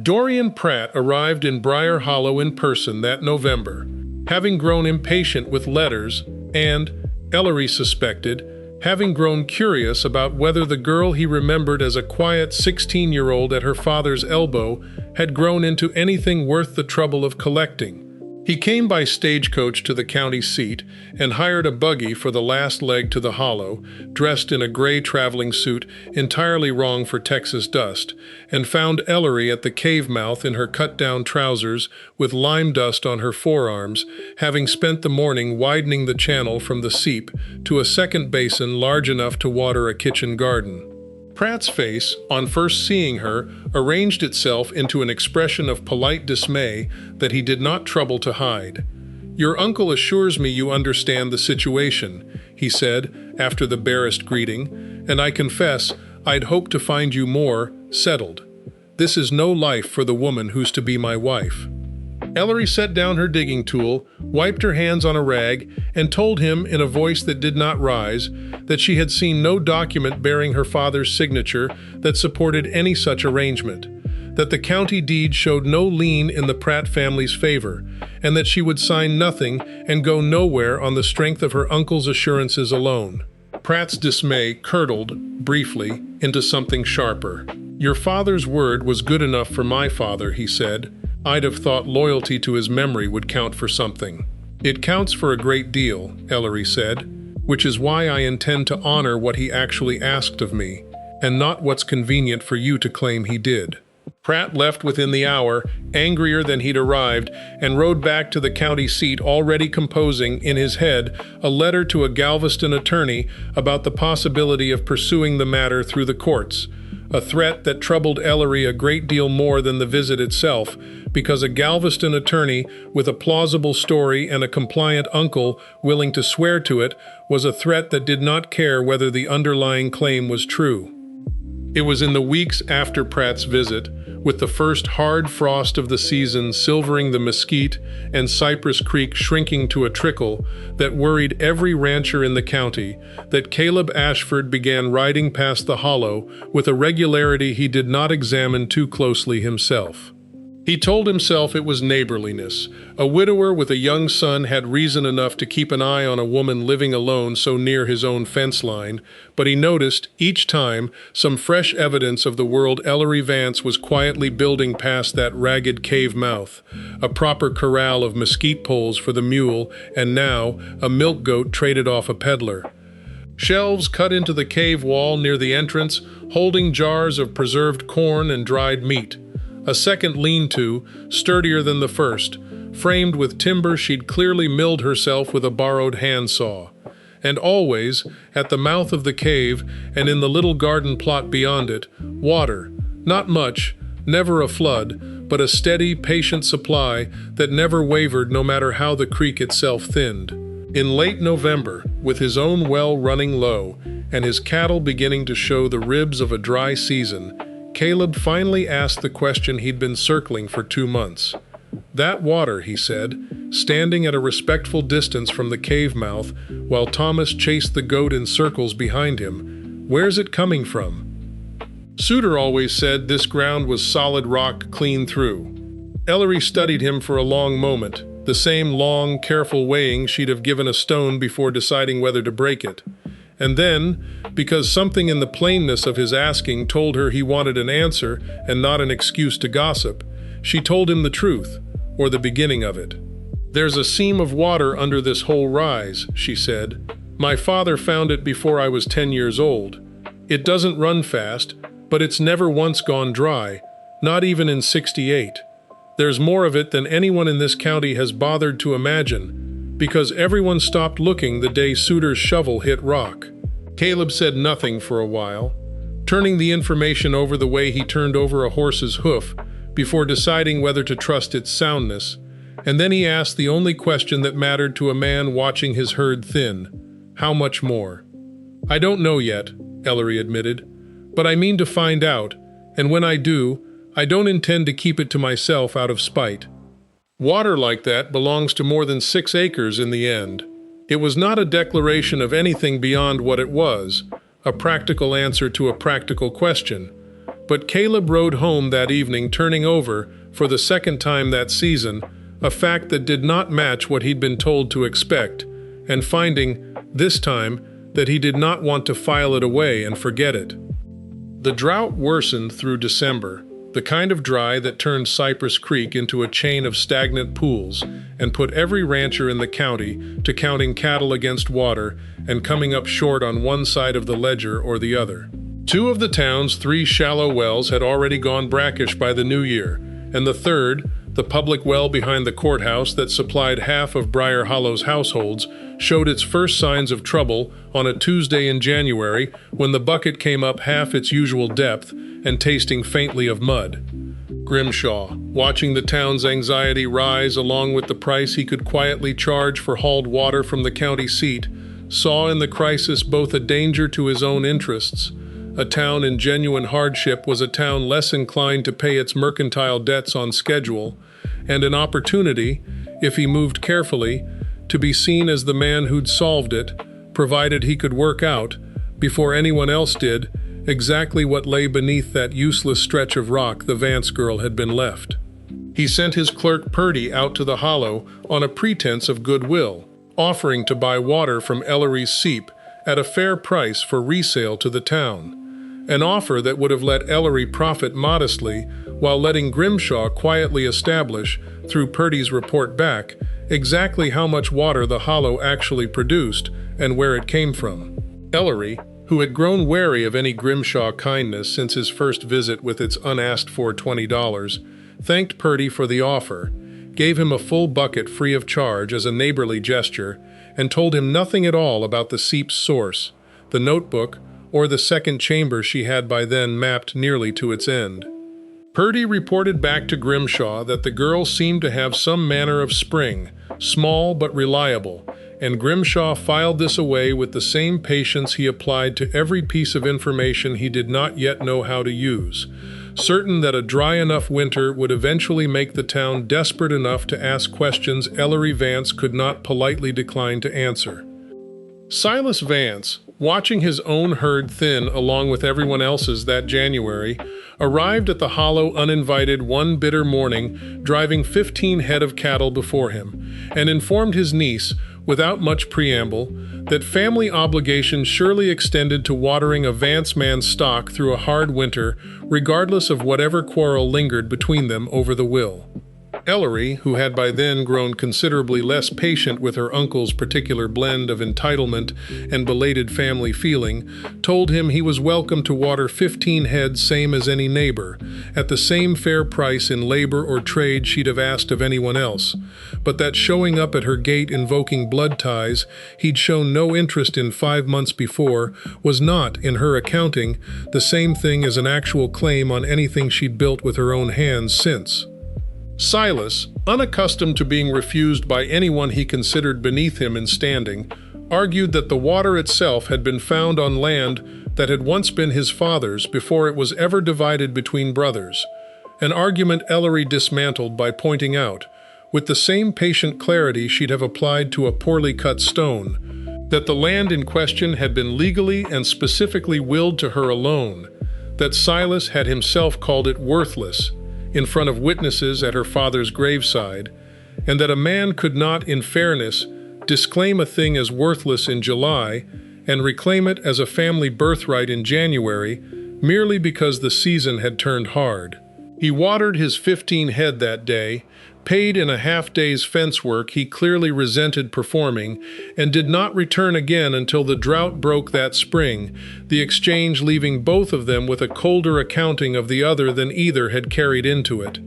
Dorian Pratt arrived in Briar Hollow in person that November, having grown impatient with letters and, Ellery suspected, having grown curious about whether the girl he remembered as a quiet 16-year-old at her father's elbow had grown into anything worth the trouble of collecting. He came by stagecoach to the county seat and hired a buggy for the last leg to the hollow, dressed in a gray traveling suit entirely wrong for Texas dust, and found Ellery at the cave mouth in her cut-down trousers with lime dust on her forearms, having spent the morning widening the channel from the seep to a second basin large enough to water a kitchen garden. Pratt's face, on first seeing her, arranged itself into an expression of polite dismay that he did not trouble to hide. "Your uncle assures me you understand the situation," he said, after the barest greeting, "and I confess, I'd hoped to find you more settled. This is no life for the woman who's to be my wife." Ellery set down her digging tool, wiped her hands on a rag, and told him in a voice that did not rise that she had seen no document bearing her father's signature that supported any such arrangement, that the county deed showed no lien in the Pratt family's favor, and that she would sign nothing and go nowhere on the strength of her uncle's assurances alone. Pratt's dismay curdled, briefly, into something sharper. "Your father's word was good enough for my father," he said. "I'd have thought loyalty to his memory would count for something." "It counts for a great deal," Ellery said, "which is why I intend to honor what he actually asked of me, and not what's convenient for you to claim he did." Pratt left within the hour, angrier than he'd arrived, and rode back to the county seat already composing, in his head, a letter to a Galveston attorney about the possibility of pursuing the matter through the courts, a threat that troubled Ellery a great deal more than the visit itself, because a Galveston attorney with a plausible story and a compliant uncle willing to swear to it was a threat that did not care whether the underlying claim was true. It was in the weeks after Pratt's visit, with the first hard frost of the season silvering the Mesquite and Cypress Creek shrinking to a trickle that worried every rancher in the county, that Caleb Ashford began riding past the hollow with a regularity he did not examine too closely himself. He told himself it was neighborliness. A widower with a young son had reason enough to keep an eye on a woman living alone so near his own fence line, but he noticed, each time, some fresh evidence of the world Ellery Vance was quietly building past that ragged cave mouth, a proper corral of mesquite poles for the mule, and now a milk goat traded off a peddler. Shelves cut into the cave wall near the entrance, holding jars of preserved corn and dried meat. A second lean-to, sturdier than the first, framed with timber she'd clearly milled herself with a borrowed handsaw. And always, at the mouth of the cave and in the little garden plot beyond it, water, not much, never a flood, but a steady, patient supply that never wavered no matter how the creek itself thinned. In late November, with his own well running low, and his cattle beginning to show the ribs of a dry season, Caleb finally asked the question he'd been circling for 2 months. "That water," he said, standing at a respectful distance from the cave mouth while Thomas chased the goat in circles behind him, "where's it coming from?" Suter always said this ground was solid rock clean through. Ellery studied him for a long moment, the same long, careful weighing she'd have given a stone before deciding whether to break it. And then, because something in the plainness of his asking told her he wanted an answer and not an excuse to gossip, she told him the truth, or the beginning of it. "There's a seam of water under this whole rise," she said. "My father found it before I was 10 years old. It doesn't run fast, but it's never once gone dry, not even in '68. There's more of it than anyone in this county has bothered to imagine, because everyone stopped looking the day Suter's shovel hit rock." Caleb said nothing for a while, turning the information over the way he turned over a horse's hoof before deciding whether to trust its soundness, and then he asked the only question that mattered to a man watching his herd thin: how much more? "I don't know yet," Ellery admitted, "but I mean to find out, and when I do, I don't intend to keep it to myself out of spite. Water like that belongs to more than 6 acres in the end." It was not a declaration of anything beyond what it was, a practical answer to a practical question. But Caleb rode home that evening turning over, for the second time that season, a fact that did not match what he'd been told to expect, and finding, this time, that he did not want to file it away and forget it. The drought worsened through December, the kind of dry that turned Cypress Creek into a chain of stagnant pools and put every rancher in the county to counting cattle against water and coming up short on one side of the ledger or the other. 2 of the town's 3 shallow wells had already gone brackish by the new year, and the third, the public well behind the courthouse that supplied half of Briar Hollow's households, showed its first signs of trouble on a Tuesday in January when the bucket came up half its usual depth and tasting faintly of mud. Grimshaw, watching the town's anxiety rise along with the price he could quietly charge for hauled water from the county seat, saw in the crisis both a danger to his own interests, A town in genuine hardship was a town less inclined to pay its mercantile debts on schedule, and an opportunity, if he moved carefully, to be seen as the man who'd solved it, provided he could work out, before anyone else did, exactly what lay beneath that useless stretch of rock the Vance girl had been left. He sent his clerk Purdy out to the hollow on a pretense of goodwill, offering to buy water from Ellery's seep at a fair price for resale to the town, an offer that would have let Ellery profit modestly while letting Grimshaw quietly establish, through Purdy's report back, exactly how much water the hollow actually produced and where it came from. Ellery, who had grown wary of any Grimshaw kindness since his first visit with its unasked-for $20, thanked Purdy for the offer, gave him a full bucket free of charge as a neighborly gesture, and told him nothing at all about the seep's source, the notebook, or the second chamber she had by then mapped nearly to its end. Purdy reported back to Grimshaw that the girl seemed to have some manner of spring, small but reliable, and Grimshaw filed this away with the same patience he applied to every piece of information he did not yet know how to use, certain that a dry enough winter would eventually make the town desperate enough to ask questions Ellery Vance could not politely decline to answer. Silas Vance, watching his own herd thin along with everyone else's that January, arrived at the hollow uninvited one bitter morning, driving 15 head of cattle before him, and informed his niece, without much preamble, that family obligations surely extended to watering a Vance man's stock through a hard winter, regardless of whatever quarrel lingered between them over the will. Ellery, who had by then grown considerably less patient with her uncle's particular blend of entitlement and belated family feeling, told him he was welcome to water 15 head same as any neighbor, at the same fair price in labor or trade she'd have asked of anyone else, but that showing up at her gate invoking blood ties he'd shown no interest in 5 months before was not, in her accounting, the same thing as an actual claim on anything she'd built with her own hands since. Silas, unaccustomed to being refused by anyone he considered beneath him in standing, argued that the water itself had been found on land that had once been his father's before it was ever divided between brothers, an argument Ellery dismantled by pointing out, with the same patient clarity she'd have applied to a poorly cut stone, that the land in question had been legally and specifically willed to her alone, that Silas had himself called it worthless, in front of witnesses at her father's graveside, and that a man could not, in fairness, disclaim a thing as worthless in July and reclaim it as a family birthright in January merely because the season had turned hard. He watered his 15 head that day, paid in a half-day's fence work he clearly resented performing, and did not return again until the drought broke that spring, the exchange leaving both of them with a colder accounting of the other than either had carried into it.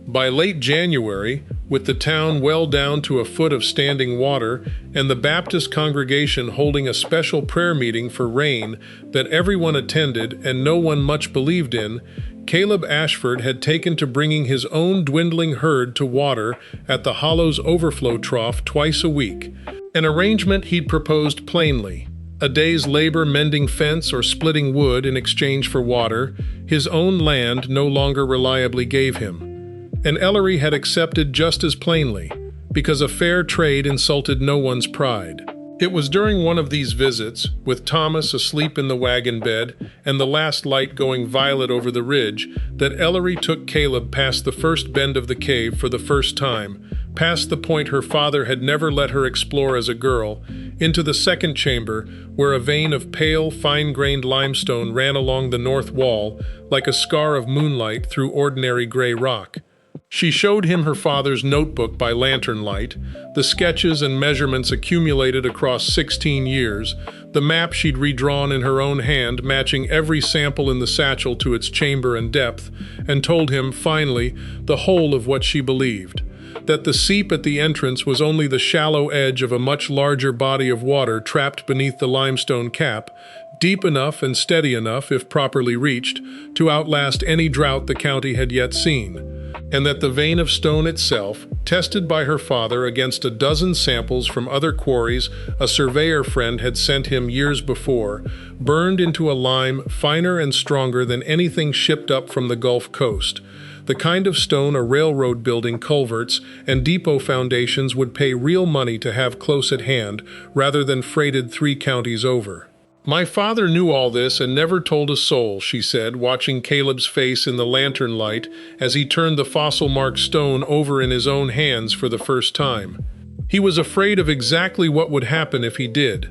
By late January, with the town well down to a foot of standing water, and the Baptist congregation holding a special prayer meeting for rain that everyone attended and no one much believed in, Caleb Ashford had taken to bringing his own dwindling herd to water at the hollow's overflow trough twice a week, an arrangement he'd proposed plainly. A day's labor mending fence or splitting wood in exchange for water, his own land no longer reliably gave him. And Ellery had accepted just as plainly, because a fair trade insulted no one's pride. It was during one of these visits, with Thomas asleep in the wagon bed and the last light going violet over the ridge, that Ellery took Caleb past the first bend of the cave for the first time, past the point her father had never let her explore as a girl, into the second chamber, where a vein of pale, fine-grained limestone ran along the north wall, like a scar of moonlight through ordinary gray rock. She showed him her father's notebook by lantern light, the sketches and measurements accumulated across 16 years, the map she'd redrawn in her own hand matching every sample in the satchel to its chamber and depth, and told him, finally, the whole of what she believed, that the seep at the entrance was only the shallow edge of a much larger body of water trapped beneath the limestone cap, deep enough and steady enough, if properly reached, to outlast any drought the county had yet seen, and that the vein of stone itself, tested by her father against a dozen samples from other quarries a surveyor friend had sent him years before, burned into a lime finer and stronger than anything shipped up from the Gulf Coast, the kind of stone a railroad building culverts and depot foundations would pay real money to have close at hand rather than freighted 3 counties over. "My father knew all this and never told a soul," she said, watching Caleb's face in the lantern light as he turned the fossil-marked stone over in his own hands for the first time. He was afraid of exactly what would happen if he did,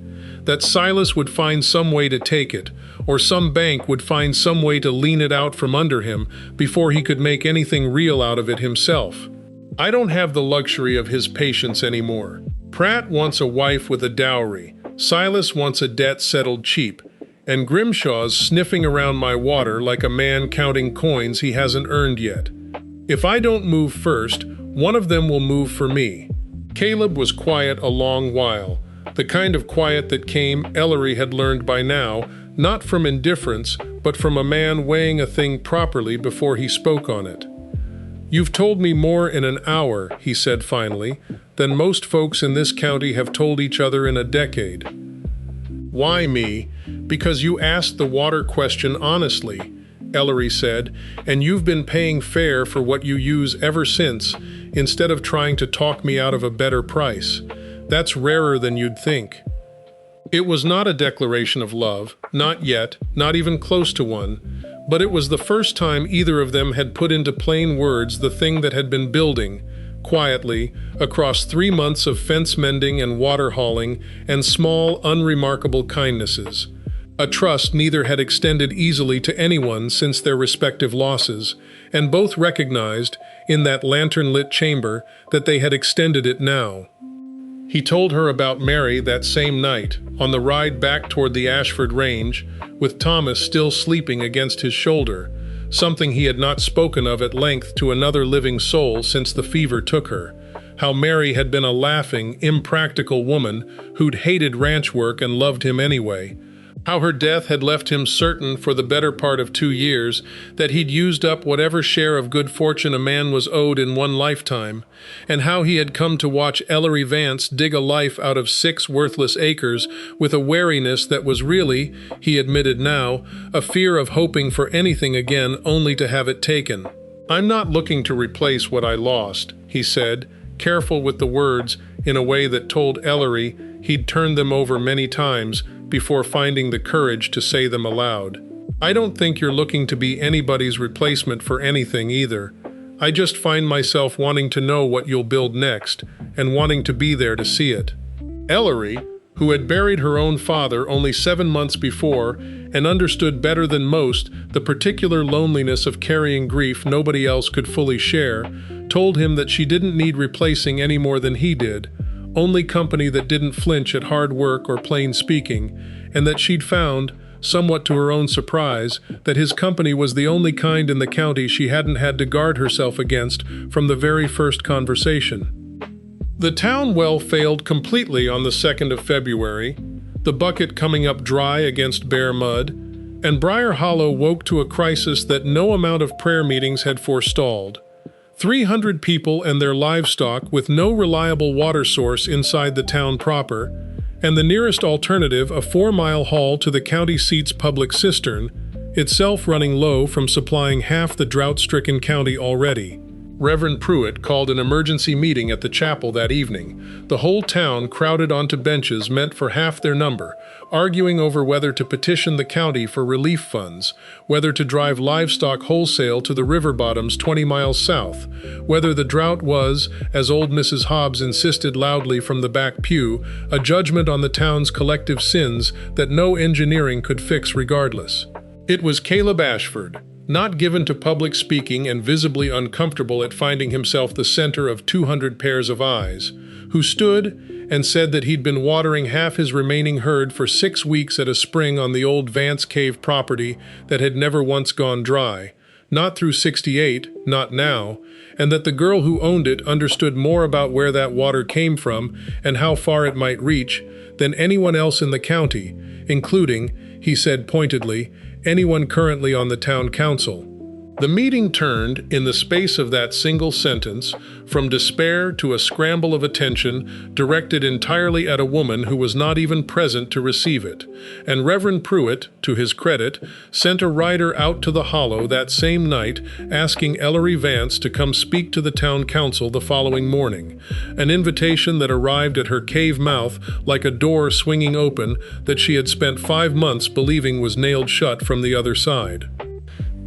that Silas would find some way to take it, or some bank would find some way to lean it out from under him before he could make anything real out of it himself. "I don't have the luxury of his patience anymore. Pratt wants a wife with a dowry. Silas wants a debt settled cheap, and Grimshaw's sniffing around my water like a man counting coins he hasn't earned yet. If I don't move first, one of them will move for me." Caleb was quiet a long while, the kind of quiet that came, Ellery had learned by now, not from indifference, but from a man weighing a thing properly before he spoke on it. "You've told me more in an hour," he said finally, "than most folks in this county have told each other in a decade." "Why me? Because you asked the water question honestly," Ellery said, "and you've been paying fair for what you use ever since, instead of trying to talk me out of a better price. That's rarer than you'd think." It was not a declaration of love, not yet, not even close to one, but it was the first time either of them had put into plain words the thing that had been building, quietly, across 3 months of fence mending and water hauling and small, unremarkable kindnesses. A trust neither had extended easily to anyone since their respective losses, and both recognized, in that lantern-lit chamber, that they had extended it now. He told her about Mary that same night, on the ride back toward the Ashford Range, with Thomas still sleeping against his shoulder, something he had not spoken of at length to another living soul since the fever took her. How Mary had been a laughing, impractical woman who'd hated ranch work and loved him anyway. How her death had left him certain for the better part of 2 years that he'd used up whatever share of good fortune a man was owed in one lifetime, and how he had come to watch Ellery Vance dig a life out of 6 worthless acres with a wariness that was really, he admitted now, a fear of hoping for anything again only to have it taken. "I'm not looking to replace what I lost," he said, careful with the words in a way that told Ellery he'd turned them over many times before finding the courage to say them aloud. "I don't think you're looking to be anybody's replacement for anything either. I just find myself wanting to know what you'll build next, and wanting to be there to see it." Ellery, who had buried her own father only 7 months before and understood better than most the particular loneliness of carrying grief nobody else could fully share, told him that she didn't need replacing any more than he did, only company that didn't flinch at hard work or plain speaking, and that she'd found, somewhat to her own surprise, that his company was the only kind in the county she hadn't had to guard herself against from the very first conversation. The town well failed completely on the 2nd of February, the bucket coming up dry against bare mud, and Briar Hollow woke to a crisis that no amount of prayer meetings had forestalled. 300 people and their livestock with no reliable water source inside the town proper, and the nearest alternative a 4-mile haul to the county seat's public cistern, itself running low from supplying half the drought-stricken county already. Reverend Pruitt called an emergency meeting at the chapel that evening, the whole town crowded onto benches meant for half their number, arguing over whether to petition the county for relief funds, whether to drive livestock wholesale to the river bottoms 20 miles south, whether the drought was, as old Mrs. Hobbs insisted loudly from the back pew, a judgment on the town's collective sins that no engineering could fix regardless. It was Caleb Ashford, not given to public speaking and visibly uncomfortable at finding himself the center of 200 pairs of eyes, who stood and said that he'd been watering half his remaining herd for 6 weeks at a spring on the old Vance Cave property that had never once gone dry, not through 68, not now, and that the girl who owned it understood more about where that water came from and how far it might reach than anyone else in the county, including, he said pointedly, anyone currently on the town council. The meeting turned, in the space of that single sentence, from despair to a scramble of attention directed entirely at a woman who was not even present to receive it, and Reverend Pruitt, to his credit, sent a rider out to the Hollow that same night asking Ellery Vance to come speak to the town council the following morning, an invitation that arrived at her cave mouth like a door swinging open that she had spent 5 months believing was nailed shut from the other side.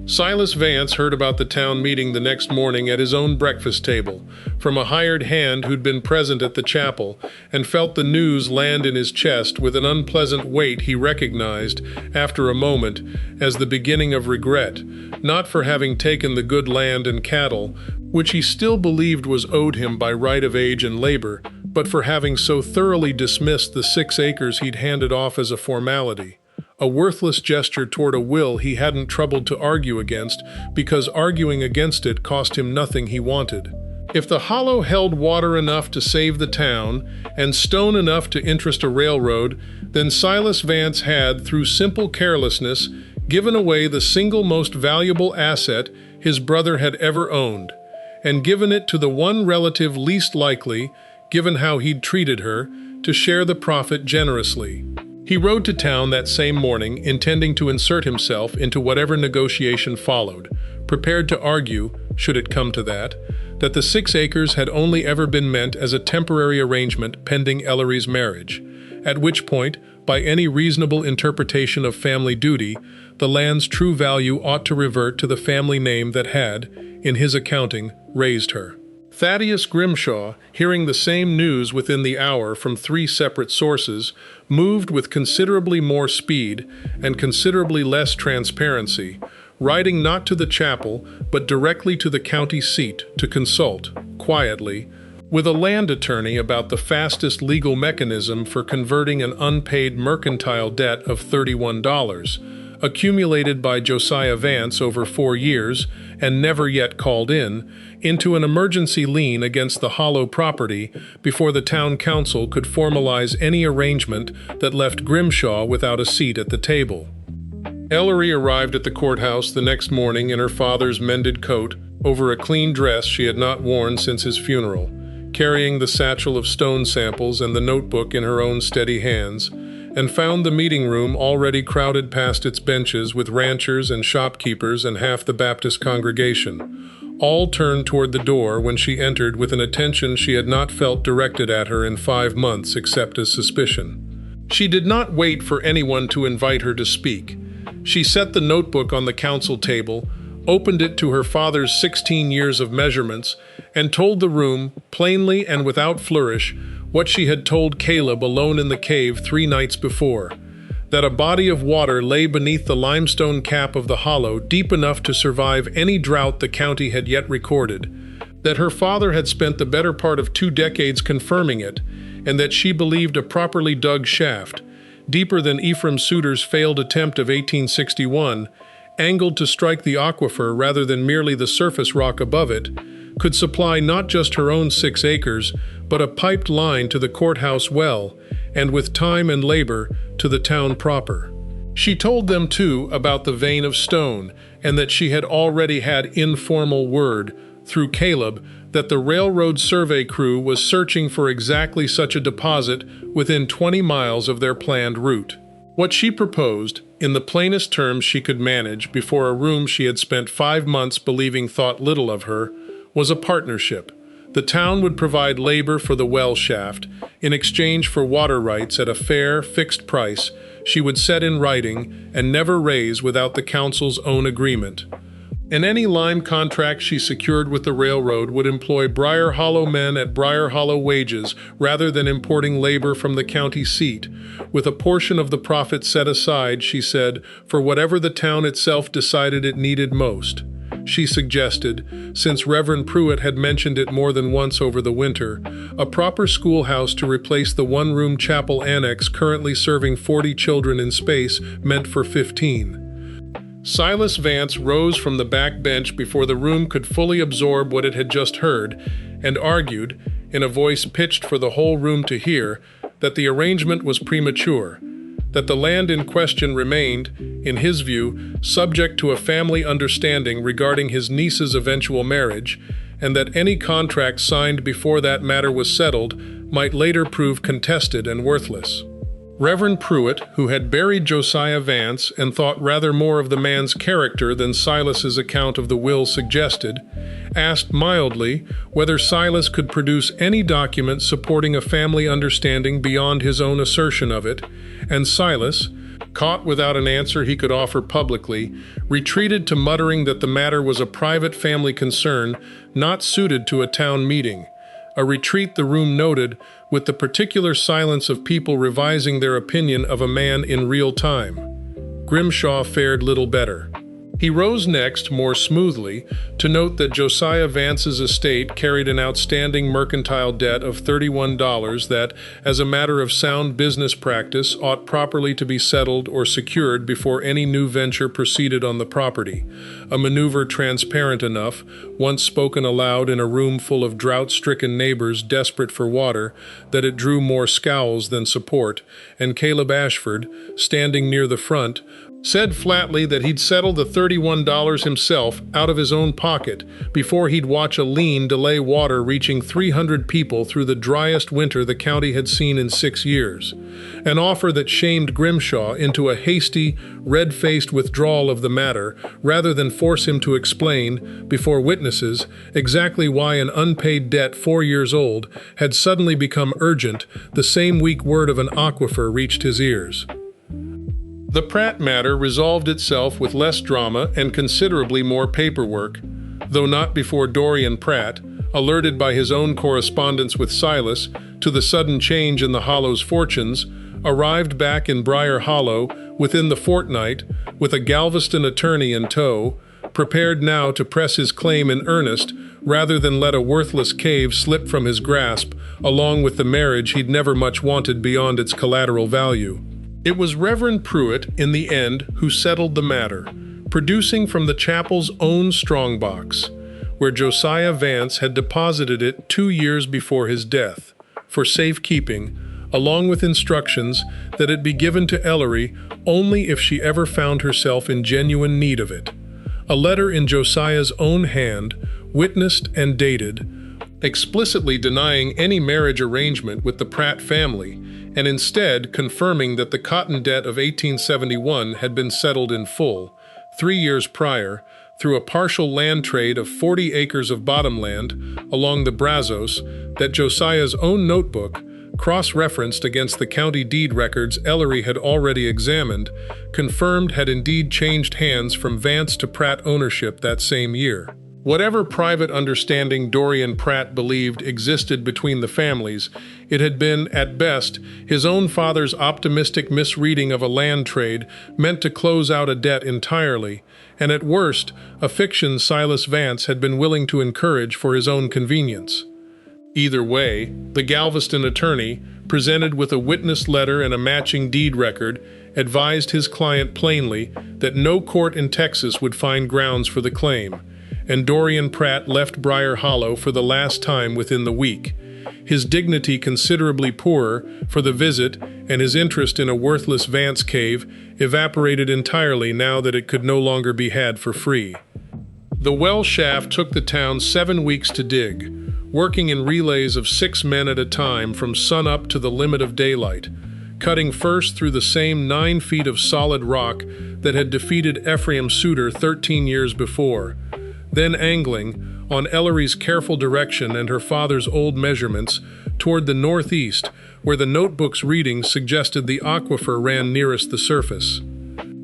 Silas Vance heard about the town meeting the next morning at his own breakfast table, from a hired hand who'd been present at the chapel, and felt the news land in his chest with an unpleasant weight he recognized, after a moment, as the beginning of regret, not for having taken the good land and cattle, which he still believed was owed him by right of age and labor, but for having so thoroughly dismissed the 6 acres he'd handed off as a formality. A worthless gesture toward a will he hadn't troubled to argue against, because arguing against it cost him nothing he wanted. If the Hollow held water enough to save the town, and stone enough to interest a railroad, then Silas Vance had, through simple carelessness, given away the single most valuable asset his brother had ever owned, and given it to the one relative least likely, given how he'd treated her, to share the profit generously. He rode to town that same morning, intending to insert himself into whatever negotiation followed, prepared to argue, should it come to that the 6 acres had only ever been meant as a temporary arrangement pending Ellery's marriage, at which point, by any reasonable interpretation of family duty, the land's true value ought to revert to the family name that had, in his accounting, raised her. Thaddeus Grimshaw, hearing the same news within the hour from 3 separate sources, moved with considerably more speed and considerably less transparency, riding not to the chapel, but directly to the county seat to consult, quietly, with a land attorney about the fastest legal mechanism for converting an unpaid mercantile debt of $31, accumulated by Josiah Vance over 4 years and never yet called in, into an emergency lien against the Hollow property before the town council could formalize any arrangement that left Grimshaw without a seat at the table. Ellery arrived at the courthouse the next morning in her father's mended coat over a clean dress she had not worn since his funeral, carrying the satchel of stone samples and the notebook in her own steady hands, and found the meeting room already crowded past its benches with ranchers and shopkeepers and half the Baptist congregation, all turned toward the door when she entered with an attention she had not felt directed at her in 5 months except as suspicion. She did not wait for anyone to invite her to speak. She set the notebook on the council table, opened it to her father's 16 years of measurements, and told the room, plainly and without flourish, what she had told Caleb alone in the cave 3 nights before, that a body of water lay beneath the limestone cap of the Hollow deep enough to survive any drought the county had yet recorded, that her father had spent the better part of 2 decades confirming it, and that she believed a properly dug shaft, deeper than Ephraim Suter's failed attempt of 1861, angled to strike the aquifer rather than merely the surface rock above it, could supply not just her own 6 acres, but a piped line to the courthouse well, and with time and labor, to the town proper. She told them, too, about the vein of stone, and that she had already had informal word, through Caleb, that the railroad survey crew was searching for exactly such a deposit within 20 miles of their planned route. What she proposed, in the plainest terms she could manage before a room she had spent 5 months believing thought little of her, was a partnership. The town would provide labor for the well shaft, in exchange for water rights at a fair, fixed price she would set in writing and never raise without the council's own agreement. And any lime contract she secured with the railroad would employ Briar Hollow men at Briar Hollow wages rather than importing labor from the county seat, with a portion of the profit set aside, she said, for whatever the town itself decided it needed most. She suggested, since Reverend Pruitt had mentioned it more than once over the winter, a proper schoolhouse to replace the one-room chapel annex currently serving 40 children in space meant for 15. Silas Vance rose from the back bench before the room could fully absorb what it had just heard, and argued, in a voice pitched for the whole room to hear, that the arrangement was premature, that the land in question remained, in his view, subject to a family understanding regarding his niece's eventual marriage, and that any contract signed before that matter was settled might later prove contested and worthless. Reverend Pruitt, who had buried Josiah Vance and thought rather more of the man's character than Silas's account of the will suggested, asked mildly whether Silas could produce any document supporting a family understanding beyond his own assertion of it, and Silas, caught without an answer he could offer publicly, retreated to muttering that the matter was a private family concern not suited to a town meeting, a retreat the room noted with the particular silence of people revising their opinion of a man in real time. Grimshaw fared little better. He rose next, more smoothly, to note that Josiah Vance's estate carried an outstanding mercantile debt of $31 that, as a matter of sound business practice, ought properly to be settled or secured before any new venture proceeded on the property, a maneuver transparent enough, once spoken aloud in a room full of drought-stricken neighbors desperate for water, that it drew more scowls than support, and Caleb Ashford, standing near the front, said flatly that he'd settle the $31 himself out of his own pocket before he'd watch a lien delay water reaching 300 people through the driest winter the county had seen in 6 years, an offer that shamed Grimshaw into a hasty, red-faced withdrawal of the matter rather than force him to explain, before witnesses, exactly why an unpaid debt 4 years old had suddenly become urgent the same week word of an aquifer reached his ears. The Pratt matter resolved itself with less drama and considerably more paperwork, though not before Dorian Pratt, alerted by his own correspondence with Silas to the sudden change in the Hollow's fortunes, arrived back in Briar Hollow within the fortnight with a Galveston attorney in tow, prepared now to press his claim in earnest rather than let a worthless cave slip from his grasp, along with the marriage he'd never much wanted beyond its collateral value. It was Reverend Pruitt, in the end, who settled the matter, producing from the chapel's own strongbox, where Josiah Vance had deposited it 2 years before his death, for safekeeping, along with instructions that it be given to Ellery only if she ever found herself in genuine need of it. A letter in Josiah's own hand, witnessed and dated, explicitly denying any marriage arrangement with the Pratt family, and instead confirming that the cotton debt of 1871 had been settled in full, 3 years prior, through a partial land trade of 40 acres of bottomland along the Brazos that Josiah's own notebook, cross-referenced against the county deed records Ellery had already examined, confirmed had indeed changed hands from Vance to Pratt ownership that same year. Whatever private understanding Dorian Pratt believed existed between the families, it had been, at best, his own father's optimistic misreading of a land trade meant to close out a debt entirely, and at worst, a fiction Silas Vance had been willing to encourage for his own convenience. Either way, the Galveston attorney, presented with a witness letter and a matching deed record, advised his client plainly that no court in Texas would find grounds for the claim, and Dorian Pratt left Briar Hollow for the last time within the week, his dignity considerably poorer for the visit, and his interest in a worthless Vance cave evaporated entirely now that it could no longer be had for free. The well shaft took the town 7 weeks to dig, working in relays of 6 men at a time from sunup to the limit of daylight, cutting first through the same 9 feet of solid rock that had defeated Ephraim Suter 13 years before, then angling, on Ellery's careful direction and her father's old measurements, toward the northeast, where the notebook's readings suggested the aquifer ran nearest the surface.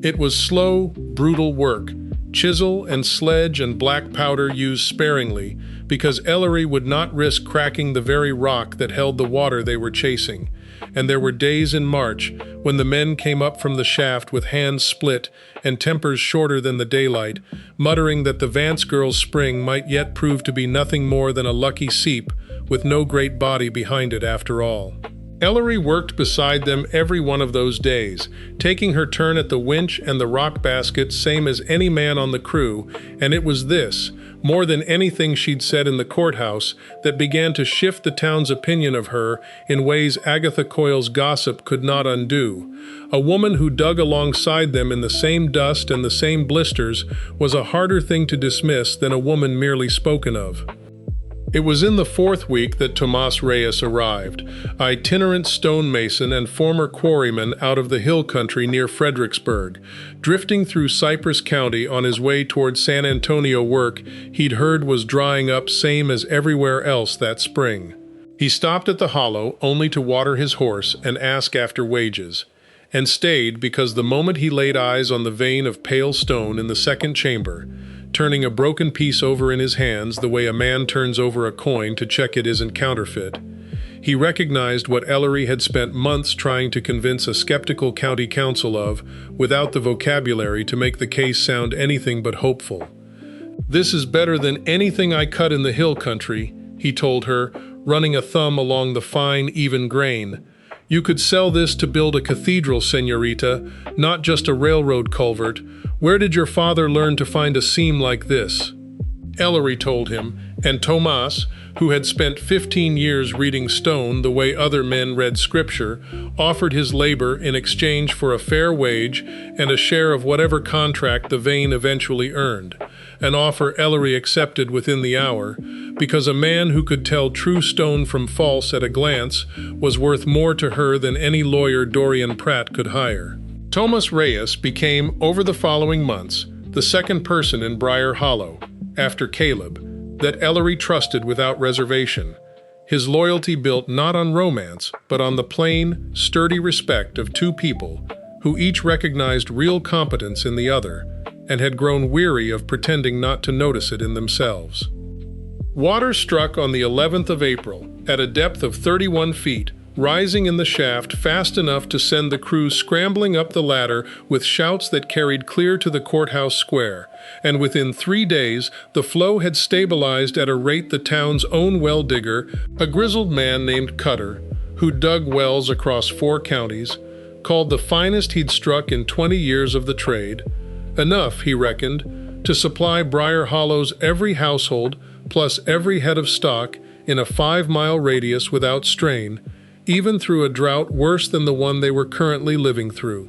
It was slow, brutal work, chisel and sledge and black powder used sparingly, because Ellery would not risk cracking the very rock that held the water they were chasing, and there were days in March when the men came up from the shaft with hands split and tempers shorter than the daylight, muttering that the Vance girl's spring might yet prove to be nothing more than a lucky seep with no great body behind it after all. Ellery worked beside them every one of those days, taking her turn at the winch and the rock basket same as any man on the crew, and it was this, more than anything she'd said in the courthouse, that began to shift the town's opinion of her in ways Agatha Coyle's gossip could not undo. A woman who dug alongside them in the same dust and the same blisters was a harder thing to dismiss than a woman merely spoken of. It was in the 4th week that Tomas Reyes arrived, itinerant stonemason and former quarryman out of the hill country near Fredericksburg. Drifting through Cypress County on his way toward San Antonio, work he'd heard was drying up same as everywhere else that spring. He stopped at the hollow only to water his horse and ask after wages, and stayed because the moment he laid eyes on the vein of pale stone in the second chamber, turning a broken piece over in his hands the way a man turns over a coin to check it isn't counterfeit, he recognized what Ellery had spent months trying to convince a skeptical county council of, without the vocabulary to make the case sound anything but hopeful. "This is better than anything I cut in the hill country," he told her, running a thumb along the fine, even grain. "You could sell this to build a cathedral, señorita, not just a railroad culvert. Where did your father learn to find a seam like this?" Ellery told him, and Tomas, who had spent 15 years reading stone the way other men read scripture, offered his labor in exchange for a fair wage and a share of whatever contract the vein eventually earned, an offer Ellery accepted within the hour, because a man who could tell true stone from false at a glance was worth more to her than any lawyer Dorian Pratt could hire. Tomas Reyes became, over the following months, the second person in Briar Hollow, after Caleb, that Ellery trusted without reservation. His loyalty built not on romance, but on the plain, sturdy respect of two people who each recognized real competence in the other and had grown weary of pretending not to notice it in themselves. Water struck on the 11th of April, at a depth of 31 feet, rising in the shaft fast enough to send the crew scrambling up the ladder with shouts that carried clear to the courthouse square, and within 3 days the flow had stabilized at a rate the town's own well digger, a grizzled man named Cutter, who dug wells across 4 counties, called the finest he'd struck in 20 years of the trade. Enough, he reckoned, to supply Briar Hollow's every household, plus every head of stock, in a 5-mile radius without strain, even through a drought worse than the one they were currently living through.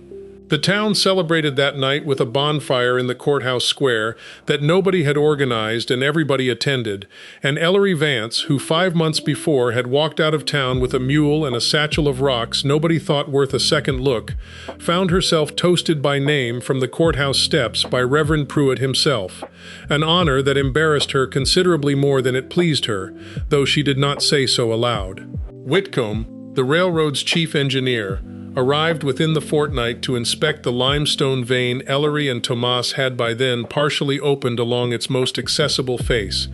The town celebrated that night with a bonfire in the courthouse square that nobody had organized and everybody attended, and Ellery Vance, who 5 months before had walked out of town with a mule and a satchel of rocks nobody thought worth a second look, found herself toasted by name from the courthouse steps by Reverend Pruitt himself, an honor that embarrassed her considerably more than it pleased her, though she did not say so aloud. Whitcomb, the railroad's chief engineer, arrived within the fortnight to inspect the limestone vein Ellery and Tomas had by then partially opened along its most accessible face,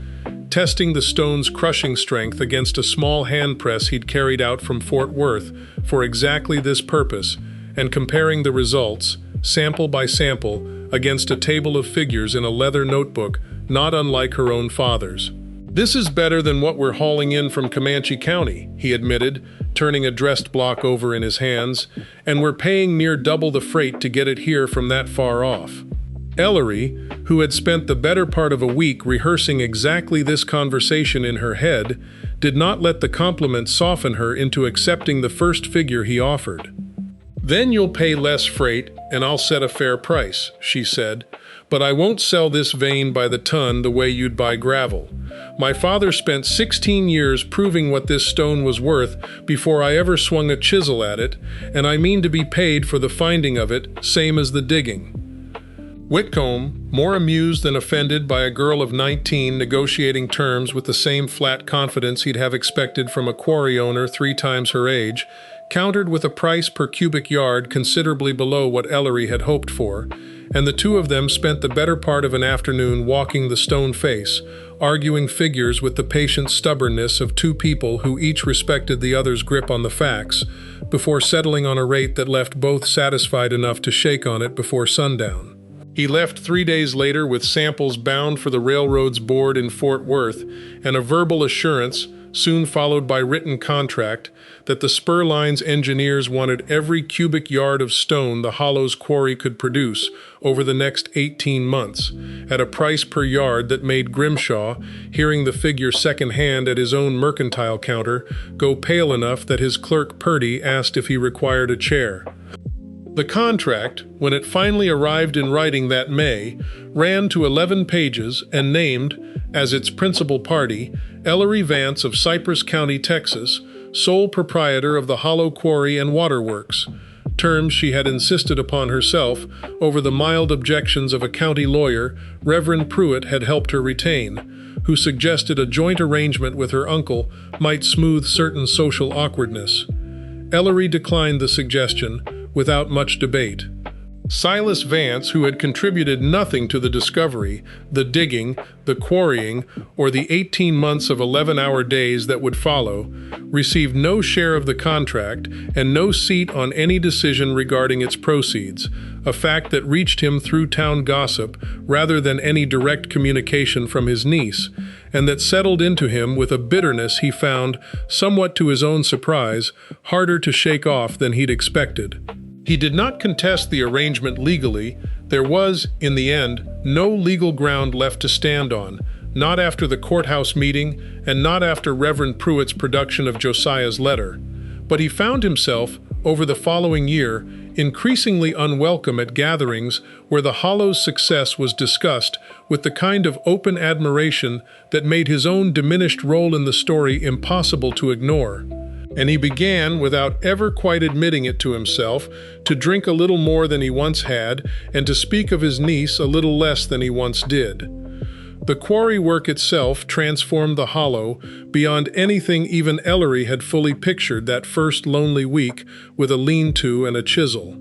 testing the stone's crushing strength against a small hand press he'd carried out from Fort Worth for exactly this purpose, and comparing the results, sample by sample, against a table of figures in a leather notebook not unlike her own father's. "This is better than what we're hauling in from Comanche County," he admitted, turning a dressed block over in his hands, "and we're paying near double the freight to get it here from that far off." Ellery, who had spent the better part of a week rehearsing exactly this conversation in her head, did not let the compliment soften her into accepting the first figure he offered. "Then you'll pay less freight, and I'll set a fair price," she said, "but I won't sell this vein by the ton the way you'd buy gravel. My father spent 16 years proving what this stone was worth before I ever swung a chisel at it, and I mean to be paid for the finding of it, same as the digging." Whitcomb, more amused than offended by a girl of 19 negotiating terms with the same flat confidence he'd have expected from a quarry owner 3 times her age, countered with a price per cubic yard considerably below what Ellery had hoped for, and the two of them spent the better part of an afternoon walking the stone face, arguing figures with the patient stubbornness of two people who each respected the other's grip on the facts, before settling on a rate that left both satisfied enough to shake on it before sundown. He left 3 days later with samples bound for the railroad's board in Fort Worth and a verbal assurance, soon followed by written contract, that the spur line's engineers wanted every cubic yard of stone the Hollow's quarry could produce over the next 18 months, at a price per yard that made Grimshaw, hearing the figure secondhand at his own mercantile counter, go pale enough that his clerk Purdy asked if he required a chair. The contract, when it finally arrived in writing that May, ran to 11 pages and named, as its principal party, Ellery Vance of Cypress County, Texas, sole proprietor of the Hollow Quarry and Waterworks, terms she had insisted upon herself over the mild objections of a county lawyer Reverend Pruitt had helped her retain, who suggested a joint arrangement with her uncle might smooth certain social awkwardness. Ellery declined the suggestion without much debate. Silas Vance, who had contributed nothing to the discovery, the digging, the quarrying, or the 18 months of 11-hour days that would follow, received no share of the contract and no seat on any decision regarding its proceeds, a fact that reached him through town gossip rather than any direct communication from his niece, and that settled into him with a bitterness he found, somewhat to his own surprise, harder to shake off than he'd expected. He did not contest the arrangement legally. There was, in the end, no legal ground left to stand on, not after the courthouse meeting and not after Reverend Pruitt's production of Josiah's letter. But he found himself, over the following year, increasingly unwelcome at gatherings where the Hollow's success was discussed with the kind of open admiration that made his own diminished role in the story impossible to ignore. And he began, without ever quite admitting it to himself, to drink a little more than he once had, and to speak of his niece a little less than he once did. The quarry work itself transformed the Hollow beyond anything even Ellery had fully pictured that first lonely week with a lean-to and a chisel.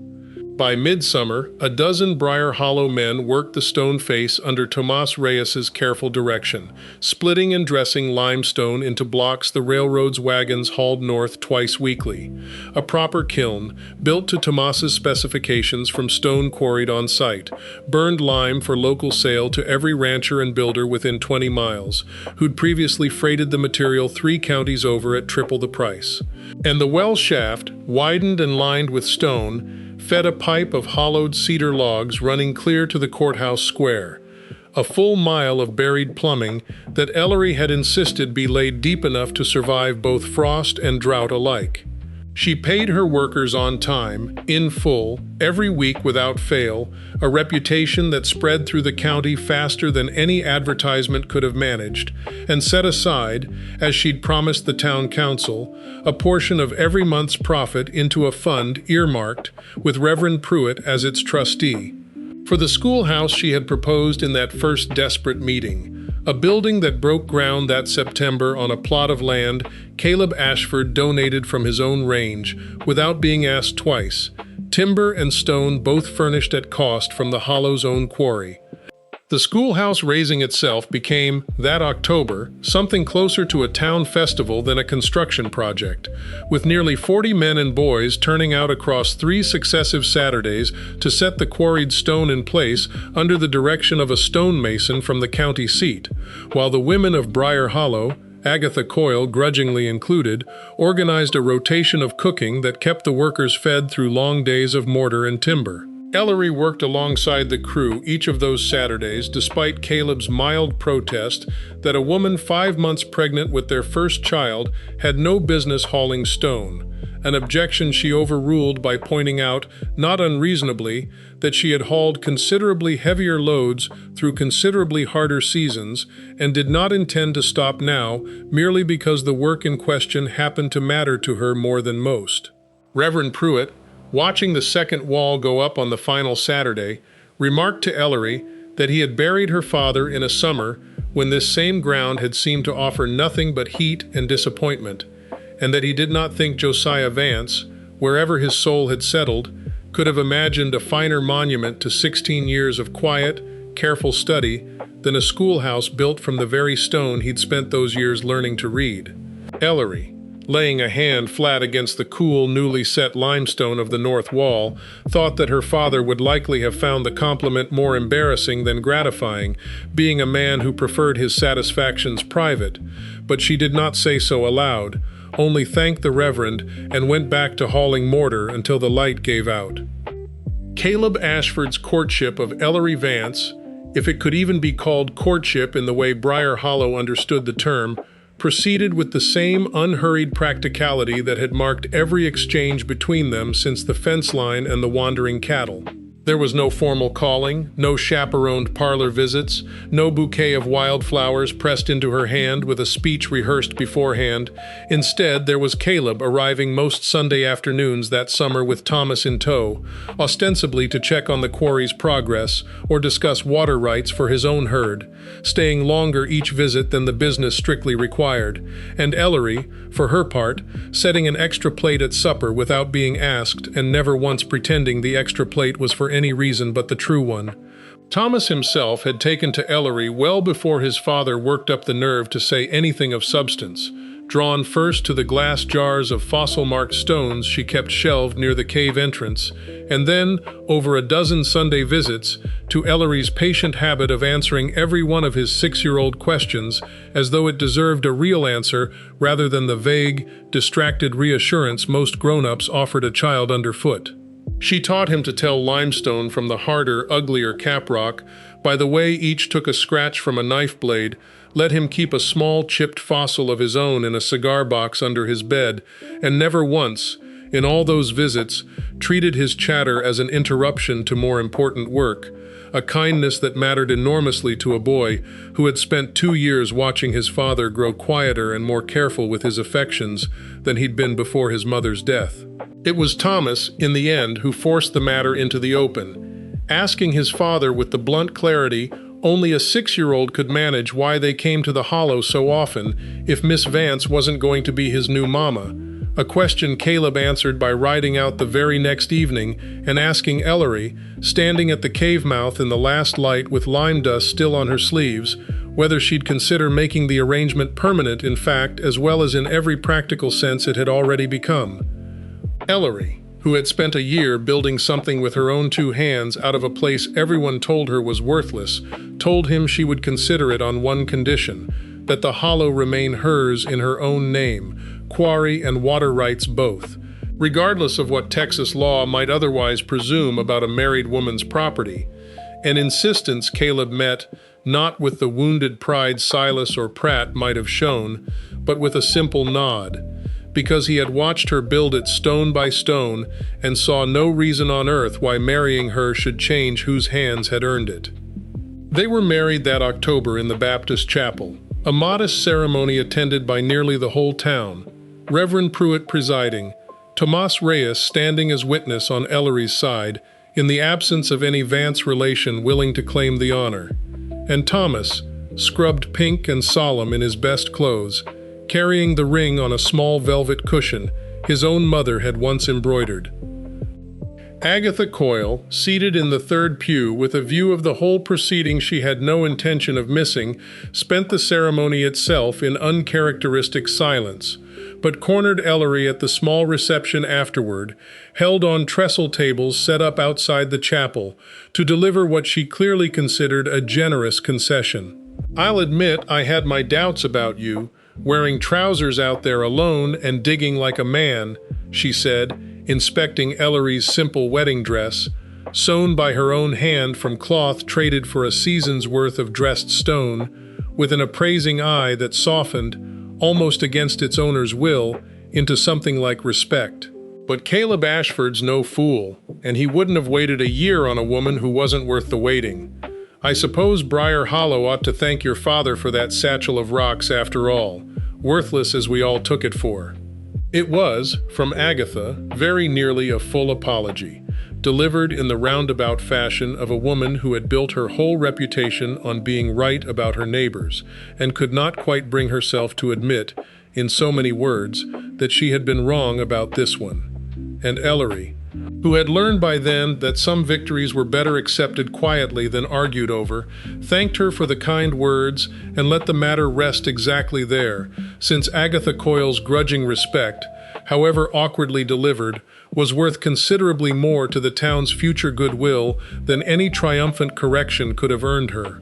By midsummer, a dozen Briar Hollow men worked the stone face under Tomas Reyes's careful direction, splitting and dressing limestone into blocks the railroad's wagons hauled north twice weekly. A proper kiln, built to Tomas's specifications from stone quarried on site, burned lime for local sale to every rancher and builder within 20 miles, who'd previously freighted the material 3 counties over at triple the price. And the well shaft, widened and lined with stone, fed a pipe of hollowed cedar logs running clear to the courthouse square, a full mile of buried plumbing that Ellery had insisted be laid deep enough to survive both frost and drought alike. She paid her workers on time, in full, every week without fail, a reputation that spread through the county faster than any advertisement could have managed, and set aside, as she'd promised the town council, a portion of every month's profit into a fund earmarked, with Reverend Pruitt as its trustee, for the schoolhouse she had proposed in that first desperate meeting. A building that broke ground that September on a plot of land Caleb Ashford donated from his own range, without being asked twice, timber and stone both furnished at cost from the Hollow's own quarry. The schoolhouse raising itself became, that October, something closer to a town festival than a construction project, with nearly 40 men and boys turning out across 3 successive Saturdays to set the quarried stone in place under the direction of a stonemason from the county seat, while the women of Briar Hollow, Agatha Coyle grudgingly included, organized a rotation of cooking that kept the workers fed through long days of mortar and timber. Ellery worked alongside the crew each of those Saturdays despite Caleb's mild protest that a woman 5 months pregnant with their first child had no business hauling stone, an objection she overruled by pointing out, not unreasonably, that she had hauled considerably heavier loads through considerably harder seasons and did not intend to stop now merely because the work in question happened to matter to her more than most. Reverend Pruitt, watching the second wall go up on the final Saturday, remarked to Ellery that he had buried her father in a summer when this same ground had seemed to offer nothing but heat and disappointment, and that he did not think Josiah Vance, wherever his soul had settled, could have imagined a finer monument to 16 years of quiet, careful study than a schoolhouse built from the very stone he'd spent those years learning to read. Ellery, laying a hand flat against the cool, newly set limestone of the north wall, thought that her father would likely have found the compliment more embarrassing than gratifying, being a man who preferred his satisfactions private. But she did not say so aloud, only thanked the Reverend and went back to hauling mortar until the light gave out. Caleb Ashford's courtship of Ellery Vance, if it could even be called courtship in the way Briar Hollow understood the term, proceeded with the same unhurried practicality that had marked every exchange between them since the fence line and the wandering cattle. There was no formal calling, no chaperoned parlor visits, no bouquet of wildflowers pressed into her hand with a speech rehearsed beforehand. Instead, there was Caleb arriving most Sunday afternoons that summer with Thomas in tow, ostensibly to check on the quarry's progress or discuss water rights for his own herd, staying longer each visit than the business strictly required, and Ellery, for her part, setting an extra plate at supper without being asked and never once pretending the extra plate was for any reason but the true one. Thomas himself had taken to Ellery well before his father worked up the nerve to say anything of substance, drawn first to the glass jars of fossil-marked stones she kept shelved near the cave entrance, and then, over a dozen Sunday visits, to Ellery's patient habit of answering every one of his 6-year-old questions as though it deserved a real answer rather than the vague, distracted reassurance most grown-ups offered a child underfoot. She taught him to tell limestone from the harder, uglier caprock by the way each took a scratch from a knife blade, let him keep a small chipped fossil of his own in a cigar box under his bed, and never once, in all those visits, treated his chatter as an interruption to more important work, a kindness that mattered enormously to a boy who had spent 2 years watching his father grow quieter and more careful with his affections than he'd been before his mother's death. It was Thomas, in the end, who forced the matter into the open, asking his father with the blunt clarity only a 6-year-old could manage why they came to the Hollow so often if Miss Vance wasn't going to be his new mama, a question Caleb answered by riding out the very next evening and asking Ellery, standing at the cave mouth in the last light with lime dust still on her sleeves, whether she'd consider making the arrangement permanent in fact as well as in every practical sense it had already become. Ellery, who had spent a year building something with her own 2 hands out of a place everyone told her was worthless, told him she would consider it on one condition, that the Hollow remain hers in her own name, quarry and water rights both, regardless of what Texas law might otherwise presume about a married woman's property, an insistence Caleb met not with the wounded pride Silas or Pratt might have shown, but with a simple nod, because he had watched her build it stone by stone and saw no reason on earth why marrying her should change whose hands had earned it. They were married that October in the Baptist chapel, a modest ceremony attended by nearly the whole town, Reverend Pruitt presiding, Tomas Reyes standing as witness on Ellery's side, in the absence of any Vance relation willing to claim the honor, and Thomas, scrubbed pink and solemn in his best clothes, carrying the ring on a small velvet cushion his own mother had once embroidered. Agatha Coyle, seated in the third pew with a view of the whole proceeding she had no intention of missing, spent the ceremony itself in uncharacteristic silence, but cornered Ellery at the small reception afterward, held on trestle tables set up outside the chapel, to deliver what she clearly considered a generous concession. "I'll admit I had my doubts about you, wearing trousers out there alone and digging like a man," she said, inspecting Ellery's simple wedding dress, sewn by her own hand from cloth traded for a season's worth of dressed stone, with an appraising eye that softened, almost against its owner's will, into something like respect. But Caleb Ashford's no fool, and he wouldn't have waited a year on a woman who wasn't worth the waiting. "I suppose Briar Hollow ought to thank your father for that satchel of rocks after all, worthless as we all took it for." It was, from Agatha, very nearly a full apology, delivered in the roundabout fashion of a woman who had built her whole reputation on being right about her neighbors, and could not quite bring herself to admit, in so many words, that she had been wrong about this one. And Ellery, who had learned by then that some victories were better accepted quietly than argued over, thanked her for the kind words and let the matter rest exactly there, since Agatha Coyle's grudging respect, however awkwardly delivered, was worth considerably more to the town's future goodwill than any triumphant correction could have earned her.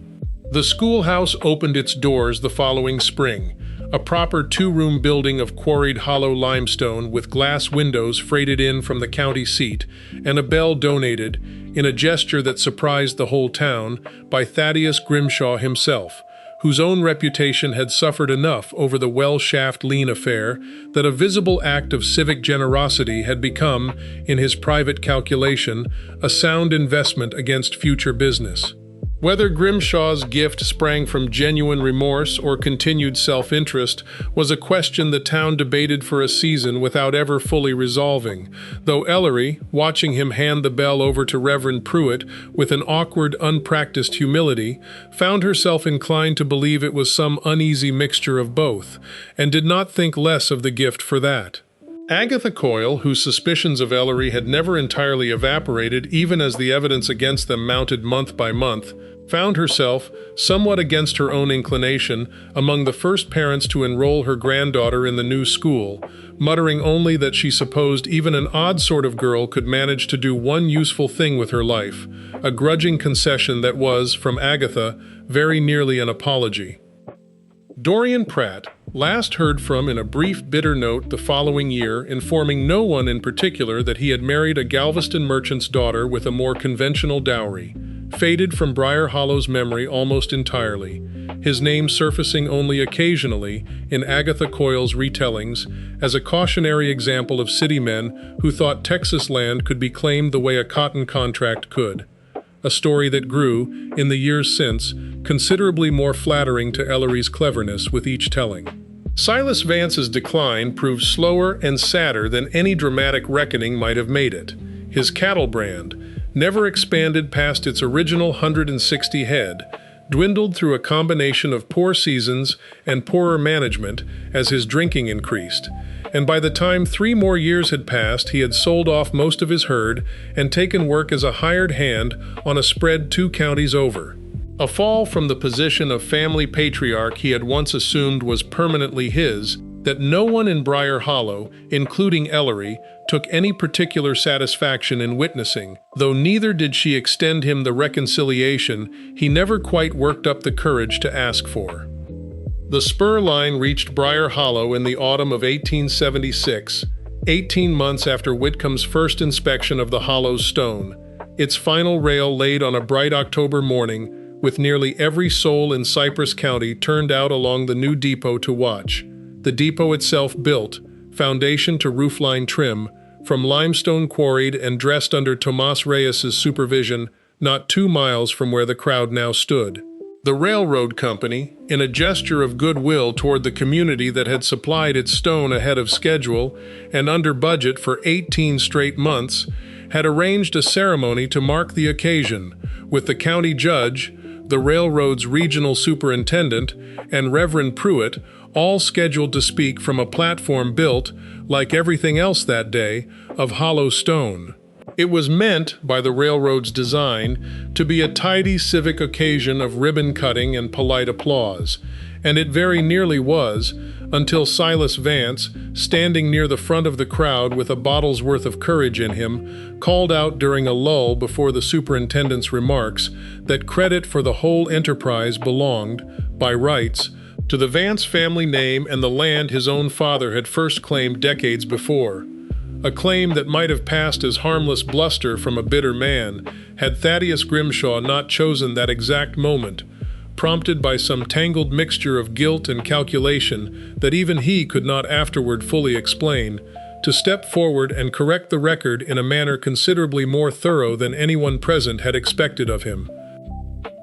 The schoolhouse opened its doors the following spring, a proper two-room building of quarried hollow limestone with glass windows freighted in from the county seat, and a bell donated, in a gesture that surprised the whole town, by Thaddeus Grimshaw himself, whose own reputation had suffered enough over the well shaft lien affair that a visible act of civic generosity had become, in his private calculation, a sound investment against future business. Whether Grimshaw's gift sprang from genuine remorse or continued self-interest was a question the town debated for a season without ever fully resolving, though Ellery, watching him hand the bell over to Reverend Pruitt with an awkward, unpracticed humility, found herself inclined to believe it was some uneasy mixture of both, and did not think less of the gift for that. Agatha Coyle, whose suspicions of Ellery had never entirely evaporated even as the evidence against them mounted month by month, found herself, somewhat against her own inclination, among the first parents to enroll her granddaughter in the new school, muttering only that she supposed even an odd sort of girl could manage to do one useful thing with her life, a grudging concession that was, from Agatha, very nearly an apology. Dorian Pratt, last heard from in a brief bitter note the following year, informing no one in particular that he had married a Galveston merchant's daughter with a more conventional dowry, faded from Briar Hollow's memory almost entirely, his name surfacing only occasionally in Agatha Coyle's retellings as a cautionary example of city men who thought Texas land could be claimed the way a cotton contract could. A story that grew, in the years since, considerably more flattering to Ellery's cleverness with each telling. Silas Vance's decline proved slower and sadder than any dramatic reckoning might have made it. His cattle brand, never expanded past its original 160 head, dwindled through a combination of poor seasons and poorer management as his drinking increased, and by the time 3 more years had passed, he had sold off most of his herd and taken work as a hired hand on a spread 2 counties over. A fall from the position of family patriarch he had once assumed was permanently his, that no one in Briar Hollow, including Ellery, took any particular satisfaction in witnessing, though neither did she extend him the reconciliation he never quite worked up the courage to ask for. The spur line reached Briar Hollow in the autumn of 1876, 18 months after Whitcomb's first inspection of the hollow's stone, its final rail laid on a bright October morning, with nearly every soul in Cypress County turned out along the new depot to watch. The depot itself built, foundation to roofline trim, from limestone quarried and dressed under Tomas Reyes's supervision, not 2 miles from where the crowd now stood. The railroad company, in a gesture of goodwill toward the community that had supplied its stone ahead of schedule and under budget for 18 straight months, had arranged a ceremony to mark the occasion, with the county judge, the railroad's regional superintendent, and Reverend Pruitt all scheduled to speak from a platform built, like everything else that day, of hollow stone. It was meant, by the railroad's design, to be a tidy civic occasion of ribbon cutting and polite applause, and it very nearly was, until Silas Vance, standing near the front of the crowd with a bottle's worth of courage in him, called out during a lull before the superintendent's remarks that credit for the whole enterprise belonged, by rights, to the Vance family name and the land his own father had first claimed decades before. A claim that might have passed as harmless bluster from a bitter man, had Thaddeus Grimshaw not chosen that exact moment, prompted by some tangled mixture of guilt and calculation that even he could not afterward fully explain, to step forward and correct the record in a manner considerably more thorough than anyone present had expected of him.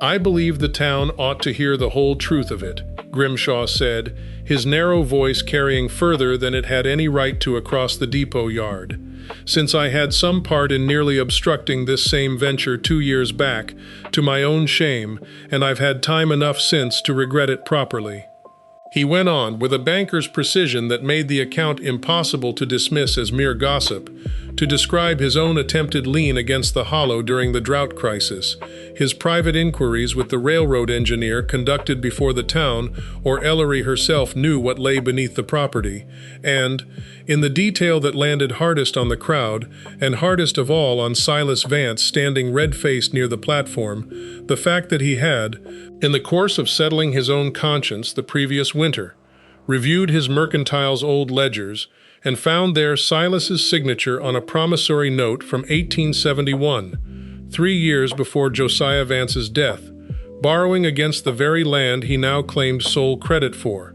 "I believe the town ought to hear the whole truth of it," Grimshaw said, his narrow voice carrying further than it had any right to across the depot yard, "since I had some part in nearly obstructing this same venture 2 years back, to my own shame, and I've had time enough since to regret it properly." He went on, with a banker's precision that made the account impossible to dismiss as mere gossip, to describe his own attempted lien against the hollow during the drought crisis, his private inquiries with the railroad engineer conducted before the town or Ellery herself knew what lay beneath the property, and, in the detail that landed hardest on the crowd, and hardest of all on Silas Vance standing red-faced near the platform, the fact that he had, in the course of settling his own conscience the previous winter, reviewed his mercantile's old ledgers, and found there Silas's signature on a promissory note from 1871, 3 years before Josiah Vance's death, borrowing against the very land he now claimed sole credit for,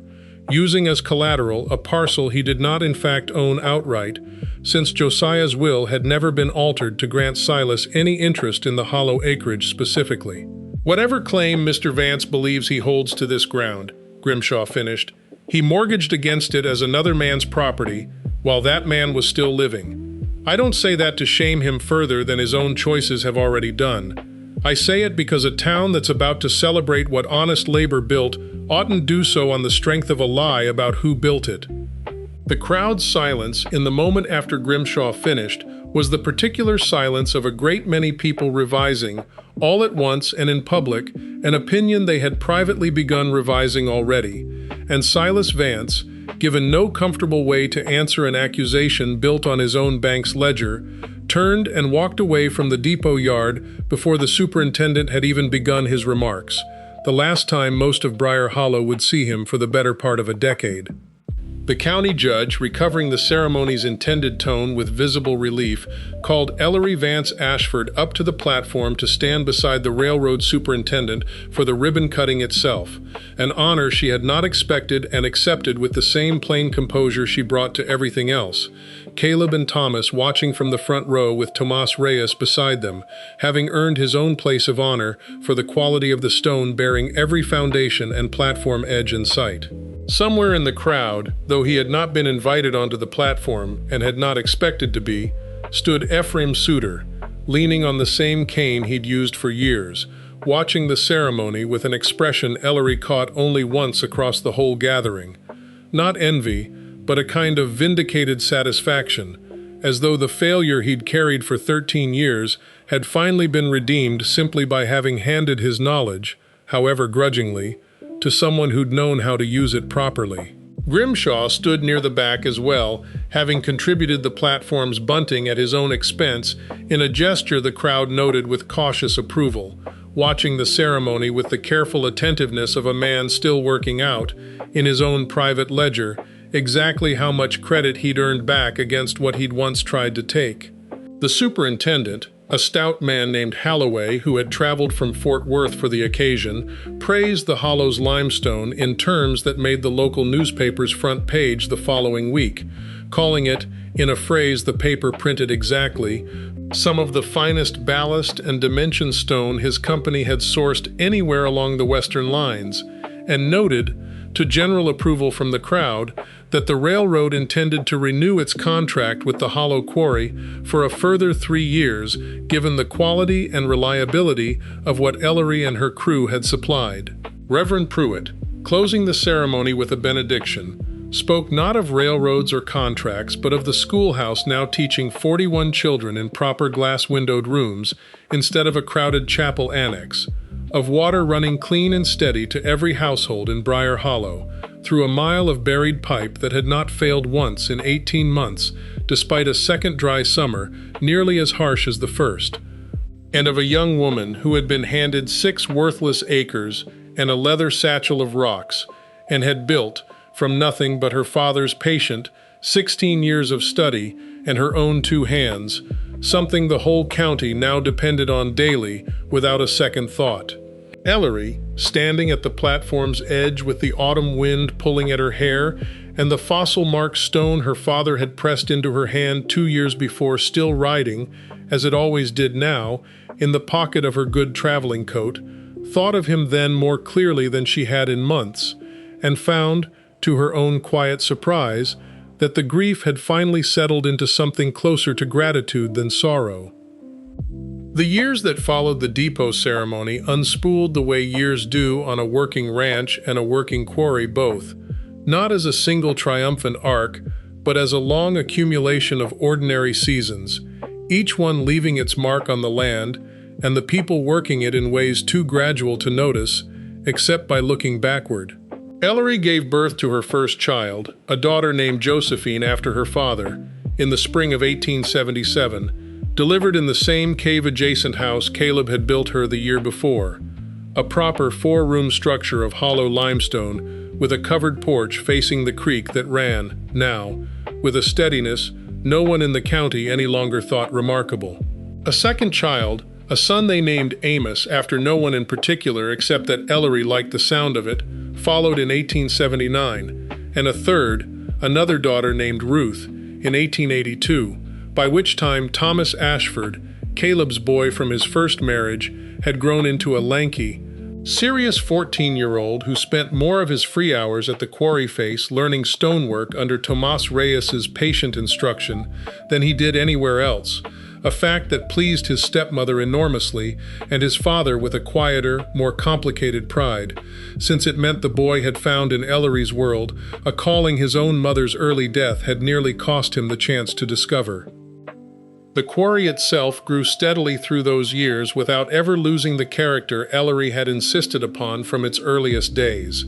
using as collateral a parcel he did not in fact own outright, since Josiah's will had never been altered to grant Silas any interest in the hollow acreage specifically. Whatever claim Mr. Vance believes he holds to this ground, Grimshaw finished, he mortgaged against it as another man's property, while that man was still living. I don't say that to shame him further than his own choices have already done. I say it because a town that's about to celebrate what honest labor built oughtn't do so on the strength of a lie about who built it. The crowd's silence in the moment after Grimshaw finished was the particular silence of a great many people revising, all at once and in public, an opinion they had privately begun revising already, and Silas Vance, given no comfortable way to answer an accusation built on his own bank's ledger, turned and walked away from the depot yard before the superintendent had even begun his remarks, the last time most of Briar Hollow would see him for the better part of a decade. The county judge, recovering the ceremony's intended tone with visible relief, called Ellery Vance Ashford up to the platform to stand beside the railroad superintendent for the ribbon cutting itself, an honor she had not expected and accepted with the same plain composure she brought to everything else. Caleb and Thomas watching from the front row with Tomas Reyes beside them, having earned his own place of honor for the quality of the stone bearing every foundation and platform edge in sight. Somewhere in the crowd, though he had not been invited onto the platform and had not expected to be, stood Ephraim Suter, leaning on the same cane he'd used for years, watching the ceremony with an expression Ellery caught only once across the whole gathering. Not envy, but a kind of vindicated satisfaction, as though the failure he'd carried for 13 years had finally been redeemed simply by having handed his knowledge, however grudgingly, to someone who'd known how to use it properly. Grimshaw stood near the back as well, having contributed the platform's bunting at his own expense in a gesture the crowd noted with cautious approval, watching the ceremony with the careful attentiveness of a man still working out, in his own private ledger, exactly how much credit he'd earned back against what he'd once tried to take. The superintendent, a stout man named Halloway who had traveled from Fort Worth for the occasion, praised the hollow's limestone in terms that made the local newspaper's front page the following week, calling it, in a phrase the paper printed exactly, some of the finest ballast and dimension stone his company had sourced anywhere along the western lines, and noted, to general approval from the crowd, that the railroad intended to renew its contract with the hollow quarry for a further 3 years, given the quality and reliability of what Ellery and her crew had supplied. Reverend Pruitt, closing the ceremony with a benediction, spoke not of railroads or contracts, but of the schoolhouse now teaching 41 children in proper glass-windowed rooms instead of a crowded chapel annex, of water running clean and steady to every household in Briar Hollow, through a mile of buried pipe that had not failed once in 18 months, despite a second dry summer nearly as harsh as the first, and of a young woman who had been handed 6 worthless acres and a leather satchel of rocks, and had built, from nothing but her father's patient, 16 years of study and her own 2 hands, something the whole county now depended on daily without a second thought. Ellery, standing at the platform's edge with the autumn wind pulling at her hair and the fossil-marked stone her father had pressed into her hand 2 years before still riding, as it always did now, in the pocket of her good traveling coat, thought of him then more clearly than she had in months, and found, to her own quiet surprise, that the grief had finally settled into something closer to gratitude than sorrow. The years that followed the depot ceremony unspooled the way years do on a working ranch and a working quarry both, not as a single triumphant arc, but as a long accumulation of ordinary seasons, each one leaving its mark on the land and the people working it in ways too gradual to notice, except by looking backward. Ellery gave birth to her first child, a daughter named Josephine after her father, in the spring of 1877, delivered in the same cave-adjacent house Caleb had built her the year before, a proper 4-room structure of hollow limestone with a covered porch facing the creek that ran, now, with a steadiness no one in the county any longer thought remarkable. A second child, a son they named Amos after no one in particular except that Ellery liked the sound of it, followed in 1879, and a third, another daughter named Ruth, in 1882, by which time Thomas Ashford, Caleb's boy from his first marriage, had grown into a lanky, serious 14-year-old who spent more of his free hours at the quarry face learning stonework under Tomas Reyes's patient instruction than he did anywhere else, a fact that pleased his stepmother enormously and his father with a quieter, more complicated pride, since it meant the boy had found in Ellery's world a calling his own mother's early death had nearly cost him the chance to discover. The quarry itself grew steadily through those years without ever losing the character Ellery had insisted upon from its earliest days.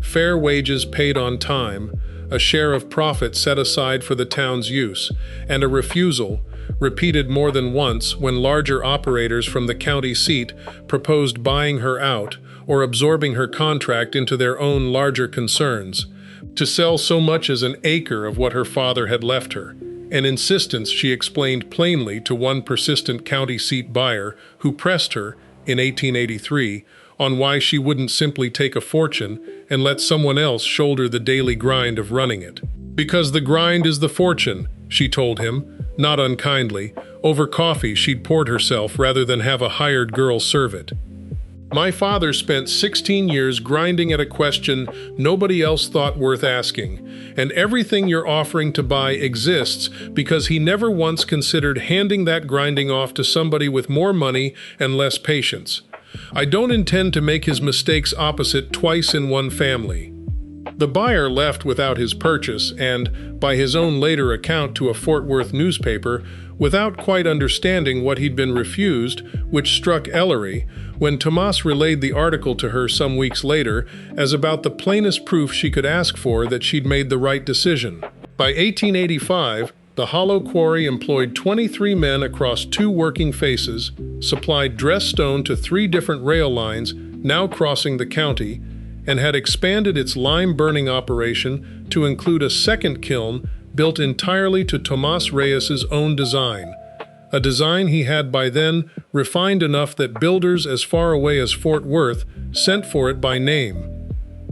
Fair wages paid on time, a share of profit set aside for the town's use, and a refusal, repeated more than once when larger operators from the county seat proposed buying her out or absorbing her contract into their own larger concerns, to sell so much as an acre of what her father had left her, an insistence she explained plainly to one persistent county seat buyer who pressed her, in 1883, on why she wouldn't simply take a fortune and let someone else shoulder the daily grind of running it. Because the grind is the fortune, she told him, not unkindly, over coffee she'd poured herself rather than have a hired girl serve it. My father spent 16 years grinding at a question nobody else thought worth asking, and everything you're offering to buy exists because he never once considered handing that grinding off to somebody with more money and less patience. I don't intend to make his mistakes opposite twice in one family. The buyer left without his purchase and, by his own later account to a Fort Worth newspaper, without quite understanding what he'd been refused, which struck Ellery, when Tomas relayed the article to her some weeks later, as about the plainest proof she could ask for that she'd made the right decision. By 1885, the hollow quarry employed 23 men across 2 working faces, supplied dressed stone to 3 different rail lines now crossing the county, and had expanded its lime-burning operation to include a second kiln built entirely to Tomas Reyes's own design, a design he had by then refined enough that builders as far away as Fort Worth sent for it by name.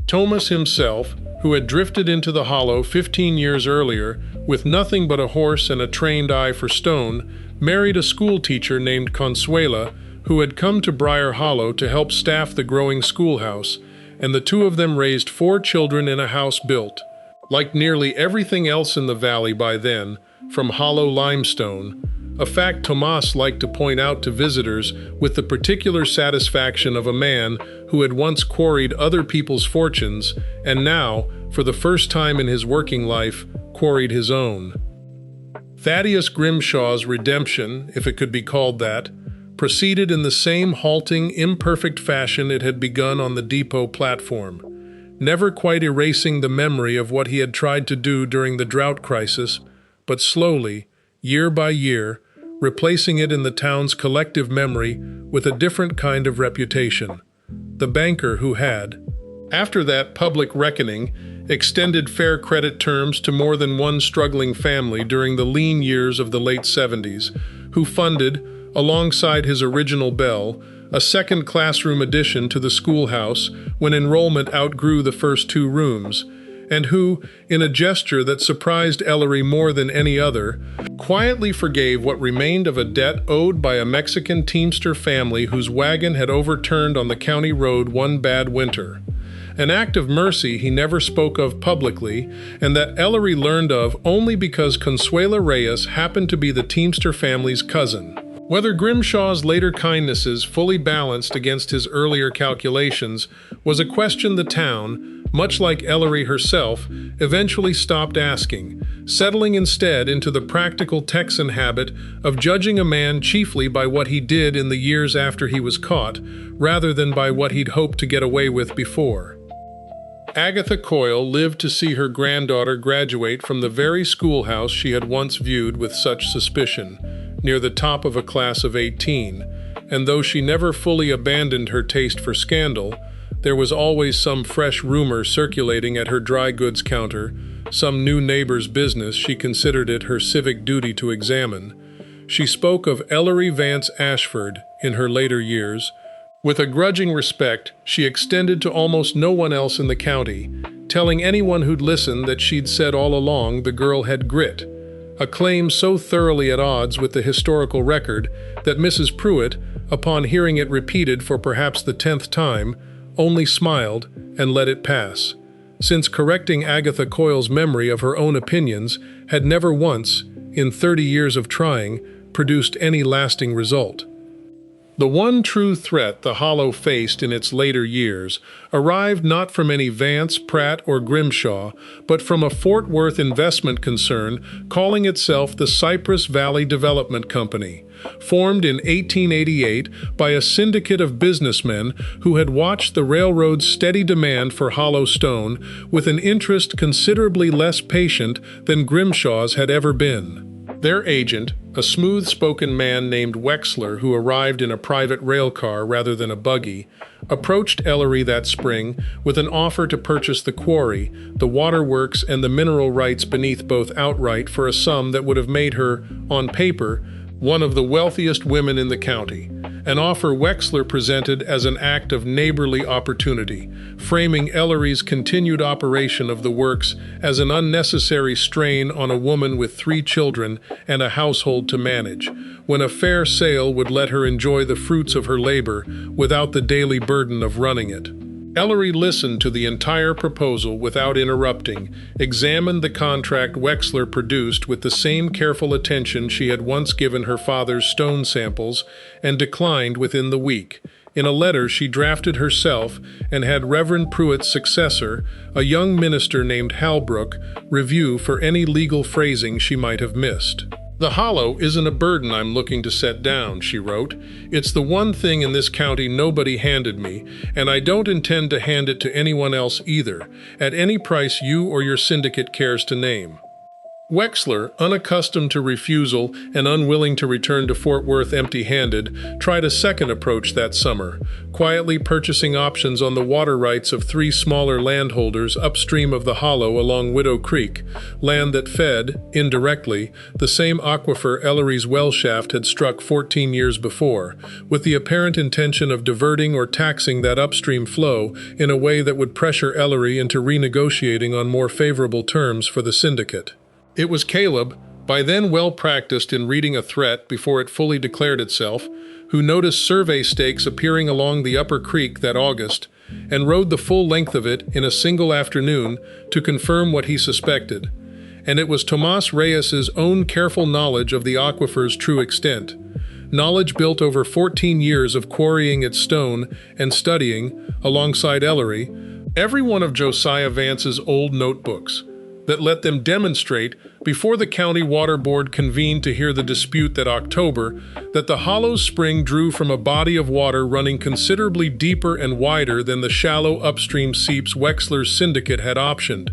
Tomas himself, who had drifted into the hollow 15 years earlier with nothing but a horse and a trained eye for stone, married a school teacher named Consuela, who had come to Briar Hollow to help staff the growing schoolhouse, and the 2 of them raised 4 children in a house built, like nearly everything else in the valley by then, from hollow limestone, a fact Tomas liked to point out to visitors with the particular satisfaction of a man who had once quarried other people's fortunes and now, for the first time in his working life, quarried his own. Thaddeus Grimshaw's redemption, if it could be called that, proceeded in the same halting, imperfect fashion it had begun on the depot platform, never quite erasing the memory of what he had tried to do during the drought crisis, but slowly, year by year, replacing it in the town's collective memory with a different kind of reputation. The banker who had, after that public reckoning, extended fair credit terms to more than one struggling family during the lean years of the late 70s, who funded, alongside his original bell, a second classroom addition to the schoolhouse when enrollment outgrew the first 2 rooms, and who, in a gesture that surprised Ellery more than any other, quietly forgave what remained of a debt owed by a Mexican teamster family whose wagon had overturned on the county road one bad winter. An act of mercy he never spoke of publicly, and that Ellery learned of only because Consuela Reyes happened to be the teamster family's cousin. Whether Grimshaw's later kindnesses fully balanced against his earlier calculations was a question the town, much like Ellery herself, eventually stopped asking, settling instead into the practical Texan habit of judging a man chiefly by what he did in the years after he was caught, rather than by what he'd hoped to get away with before. Agatha Coyle lived to see her granddaughter graduate from the very schoolhouse she had once viewed with such suspicion, near the top of a class of 18, and though she never fully abandoned her taste for scandal, there was always some fresh rumor circulating at her dry goods counter, some new neighbor's business she considered it her civic duty to examine. She spoke of Ellery Vance Ashford in her later years, with a grudging respect she extended to almost no one else in the county, telling anyone who'd listen that she'd said all along the girl had grit, a claim so thoroughly at odds with the historical record that Mrs. Pruitt, upon hearing it repeated for perhaps the 10th time, only smiled and let it pass, since correcting Agatha Coyle's memory of her own opinions had never once, in 30 years of trying, produced any lasting result. The one true threat the Hollow faced in its later years arrived not from any Vance, Pratt, or Grimshaw, but from a Fort Worth investment concern calling itself the Cypress Valley Development Company, formed in 1888 by a syndicate of businessmen who had watched the railroad's steady demand for hollow stone with an interest considerably less patient than Grimshaw's had ever been. Their agent, a smooth-spoken man named Wexler who arrived in a private rail car rather than a buggy, approached Ellery that spring with an offer to purchase the quarry, the waterworks, and the mineral rights beneath both outright for a sum that would have made her, on paper, one of the wealthiest women in the county, an offer Wexler presented as an act of neighborly opportunity, framing Ellery's continued operation of the works as an unnecessary strain on a woman with 3 children and a household to manage, when a fair sale would let her enjoy the fruits of her labor without the daily burden of running it. Ellery listened to the entire proposal without interrupting, examined the contract Wexler produced with the same careful attention she had once given her father's stone samples, and declined within the week. In a letter she drafted herself and had Reverend Pruitt's successor, a young minister named Halbrook, review for any legal phrasing she might have missed. "The Hollow isn't a burden I'm looking to set down," she wrote. "It's the one thing in this county nobody handed me, and I don't intend to hand it to anyone else either, at any price you or your syndicate cares to name." Wexler, unaccustomed to refusal and unwilling to return to Fort Worth empty-handed, tried a second approach that summer, quietly purchasing options on the water rights of 3 smaller landholders upstream of the Hollow along Widow Creek, land that fed, indirectly, the same aquifer Ellery's well shaft had struck 14 years before, with the apparent intention of diverting or taxing that upstream flow in a way that would pressure Ellery into renegotiating on more favorable terms for the syndicate. It was Caleb, by then well practiced in reading a threat before it fully declared itself, who noticed survey stakes appearing along the upper creek that August, and rode the full length of it in a single afternoon to confirm what he suspected. And it was Tomas Reyes's own careful knowledge of the aquifer's true extent, knowledge built over 14 years of quarrying its stone and studying, alongside Ellery, every one of Josiah Vance's old notebooks, that let them demonstrate, before the County Water Board convened to hear the dispute that October, that the Hollow spring drew from a body of water running considerably deeper and wider than the shallow upstream seeps Wexler's syndicate had optioned,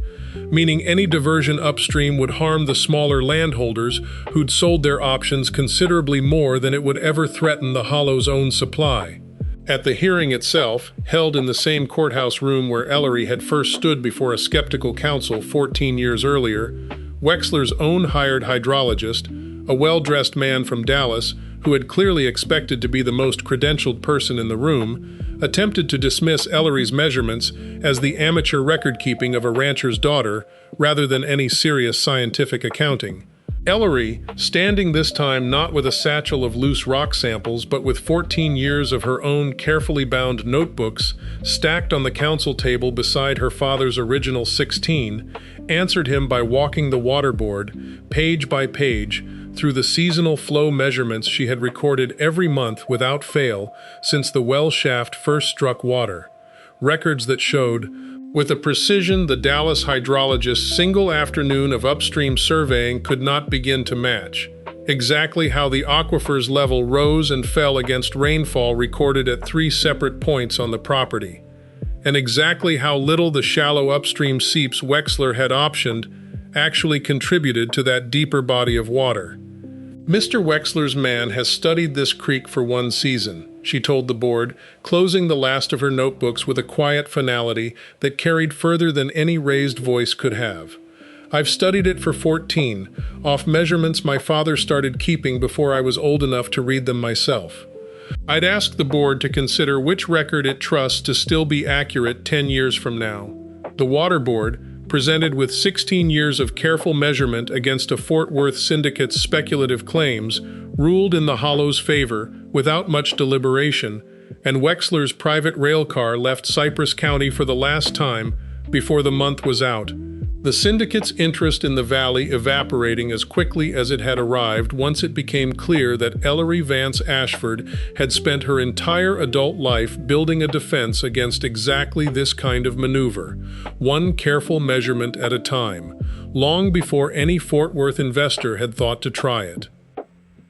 meaning any diversion upstream would harm the smaller landholders who'd sold their options considerably more than it would ever threaten the Hollow's own supply. At the hearing itself, held in the same courthouse room where Ellery had first stood before a skeptical council 14 years earlier, Wexler's own hired hydrologist, a well-dressed man from Dallas who had clearly expected to be the most credentialed person in the room, attempted to dismiss Ellery's measurements as the amateur record-keeping of a rancher's daughter rather than any serious scientific accounting. Ellery, standing this time not with a satchel of loose rock samples but with 14 years of her own carefully bound notebooks stacked on the council table beside her father's original 16, answered him by walking the waterboard, page by page, through the seasonal flow measurements she had recorded every month without fail since the well shaft first struck water. Records that showed, with a precision the Dallas hydrologist's single afternoon of upstream surveying could not begin to match, exactly how the aquifer's level rose and fell against rainfall recorded at 3 separate points on the property, and exactly how little the shallow upstream seeps Wexler had optioned actually contributed to that deeper body of water. Mr. Wexler's man has studied this creek for 1 season, she told the board, closing the last of her notebooks with a quiet finality that carried further than any raised voice could have. I've studied it for 14, off measurements my father started keeping before I was old enough to read them myself. I'd ask the board to consider which record it trusts to still be accurate 10 years from now. The Water Board, presented with 16 years of careful measurement against a Fort Worth syndicate's speculative claims, ruled in the Hollow's favor without much deliberation, and Wexler's private rail car left Cypress County for the last time before the month was out. The syndicate's interest in the valley evaporating as quickly as it had arrived once it became clear that Ellery Vance Ashford had spent her entire adult life building a defense against exactly this kind of maneuver, one careful measurement at a time, long before any Fort Worth investor had thought to try it.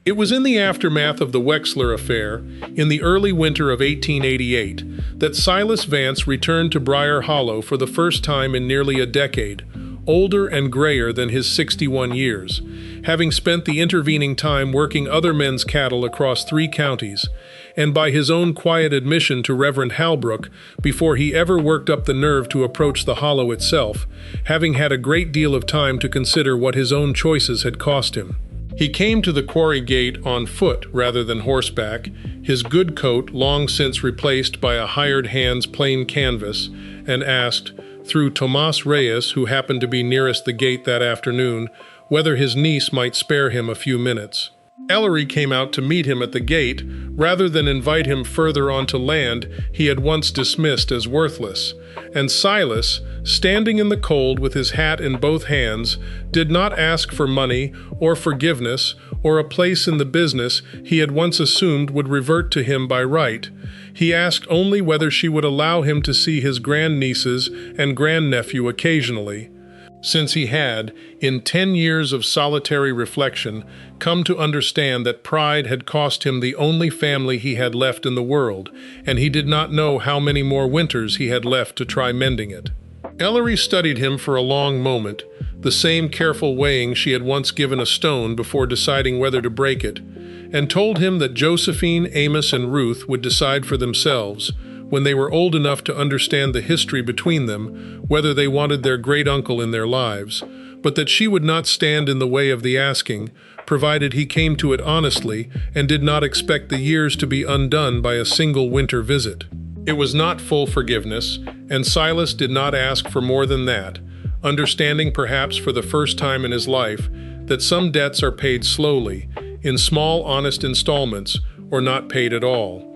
It was in the aftermath of the Wexler affair, in the early winter of 1888, that Silas Vance returned to Briar Hollow for the first time in nearly a decade, older and grayer than his 61 years, having spent the intervening time working other men's cattle across 3 counties, and by his own quiet admission to Reverend Halbrook, before he ever worked up the nerve to approach the hollow itself, having had a great deal of time to consider what his own choices had cost him. He came to the quarry gate on foot rather than horseback, his good coat long since replaced by a hired hand's plain canvas, and asked, through Tomas Reyes, who happened to be nearest the gate that afternoon, whether his niece might spare him a few minutes. Ellery came out to meet him at the gate, rather than invite him further onto land he had once dismissed as worthless, and Silas, standing in the cold with his hat in both hands, did not ask for money or forgiveness or a place in the business he had once assumed would revert to him by right. He asked only whether she would allow him to see his grandnieces and grandnephew occasionally, since he had, in 10 years of solitary reflection, come to understand that pride had cost him the only family he had left in the world, and he did not know how many more winters he had left to try mending it. Ellery studied him for a long moment, the same careful weighing she had once given a stone before deciding whether to break it, and told him that Josephine, Amos, and Ruth would decide for themselves, when they were old enough to understand the history between them, whether they wanted their great-uncle in their lives, but that she would not stand in the way of the asking, provided he came to it honestly and did not expect the years to be undone by a single winter visit. It was not full forgiveness, and Silas did not ask for more than that, understanding perhaps for the first time in his life that some debts are paid slowly, in small honest installments, or not paid at all.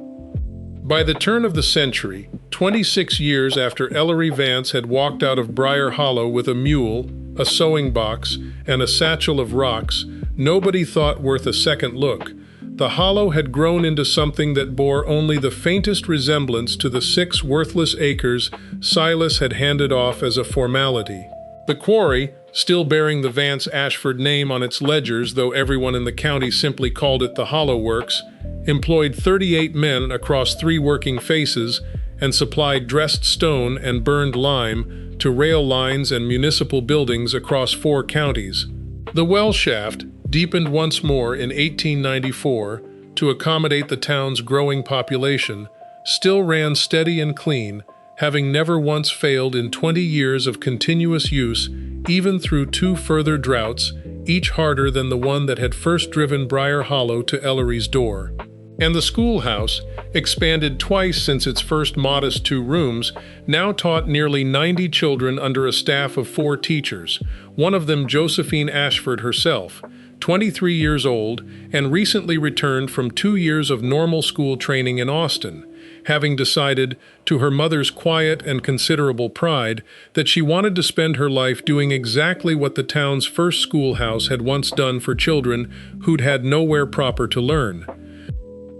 By the turn of the century, 26 years after Ellery Vance had walked out of Briar Hollow with a mule, a sewing box, and a satchel of rocks, nobody thought worth a second look. The hollow had grown into something that bore only the faintest resemblance to the 6 worthless acres Silas had handed off as a formality. The quarry, still bearing the Vance Ashford name on its ledgers, though everyone in the county simply called it the Hollow Works, employed 38 men across 3 working faces and supplied dressed stone and burned lime to rail lines and municipal buildings across 4 counties. The well shaft, deepened once more in 1894 to accommodate the town's growing population, still ran steady and clean, having never once failed in 20 years of continuous use, even through 2 further droughts, each harder than the one that had first driven Briar Hollow to Ellery's door. And the schoolhouse, expanded twice since its first modest 2 rooms, now taught nearly 90 children under a staff of 4 teachers, one of them Josephine Ashford herself, 23 years old, and recently returned from 2 years of normal school training in Austin, having decided, to her mother's quiet and considerable pride, that she wanted to spend her life doing exactly what the town's first schoolhouse had once done for children who'd had nowhere proper to learn.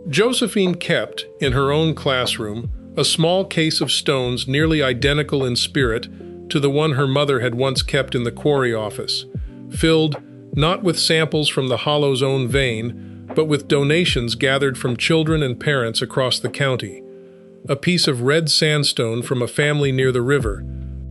Josephine kept, in her own classroom, a small case of stones nearly identical in spirit to the one her mother had once kept in the quarry office, filled not with samples from the Hollow's own vein, but with donations gathered from children and parents across the county. A piece of red sandstone from a family near the river,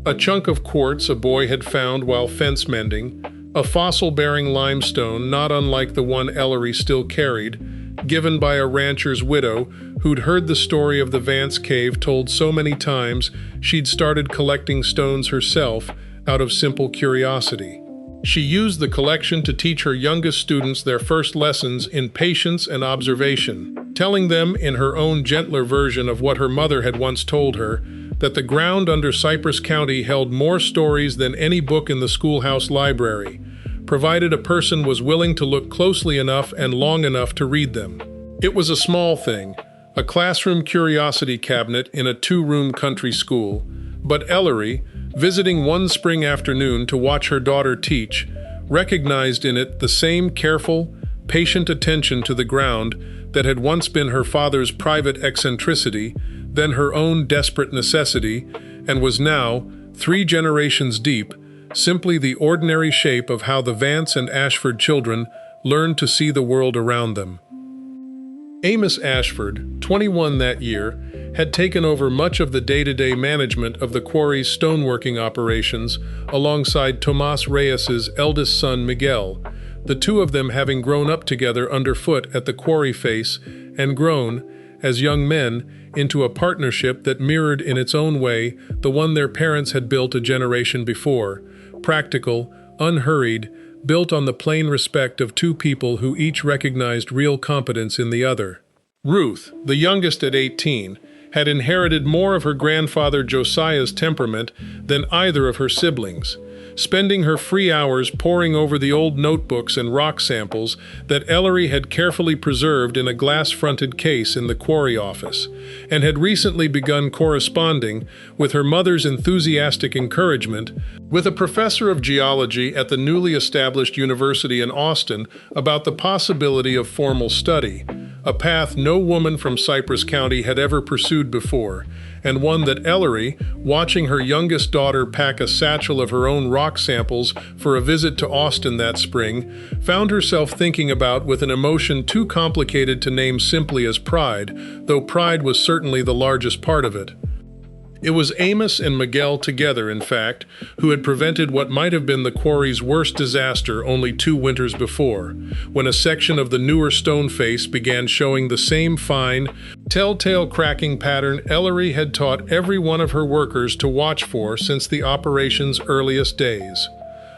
a chunk of quartz a boy had found while fence mending, a fossil-bearing limestone not unlike the one Ellery still carried, given by a rancher's widow who'd heard the story of the Vance Cave told so many times she'd started collecting stones herself out of simple curiosity. She used the collection to teach her youngest students their first lessons in patience and observation, telling them in her own gentler version of what her mother had once told her, that the ground under Cypress County held more stories than any book in the schoolhouse library, provided a person was willing to look closely enough and long enough to read them. It was a small thing, a classroom curiosity cabinet in a two-room country school, but Ellery, visiting one spring afternoon to watch her daughter teach, recognized in it the same careful, patient attention to the ground that had once been her father's private eccentricity, then her own desperate necessity, and was now, 3 generations deep, simply the ordinary shape of how the Vance and Ashford children learned to see the world around them. Amos Ashford, 21 that year, had taken over much of the day-to-day management of the quarry's stoneworking operations alongside Tomas Reyes's eldest son Miguel, the two of them having grown up together underfoot at the quarry face and grown, as young men, into a partnership that mirrored in its own way the one their parents had built a generation before, practical, unhurried, built on the plain respect of two people who each recognized real competence in the other. Ruth, the youngest at 18, had inherited more of her grandfather Josiah's temperament than either of her siblings, spending her free hours poring over the old notebooks and rock samples that Ellery had carefully preserved in a glass-fronted case in the quarry office, and had recently begun corresponding, with her mother's enthusiastic encouragement, with a professor of geology at the newly established university in Austin about the possibility of formal study, a path no woman from Cypress County had ever pursued before, and one that Ellery, watching her youngest daughter pack a satchel of her own rock samples for a visit to Austin that spring, found herself thinking about with an emotion too complicated to name simply as pride, though pride was certainly the largest part of it. It was Amos and Miguel together, in fact, who had prevented what might have been the quarry's worst disaster only 2 winters before, when a section of the newer stone face began showing the same fine, telltale cracking pattern Ellery had taught every one of her workers to watch for since the operation's earliest days.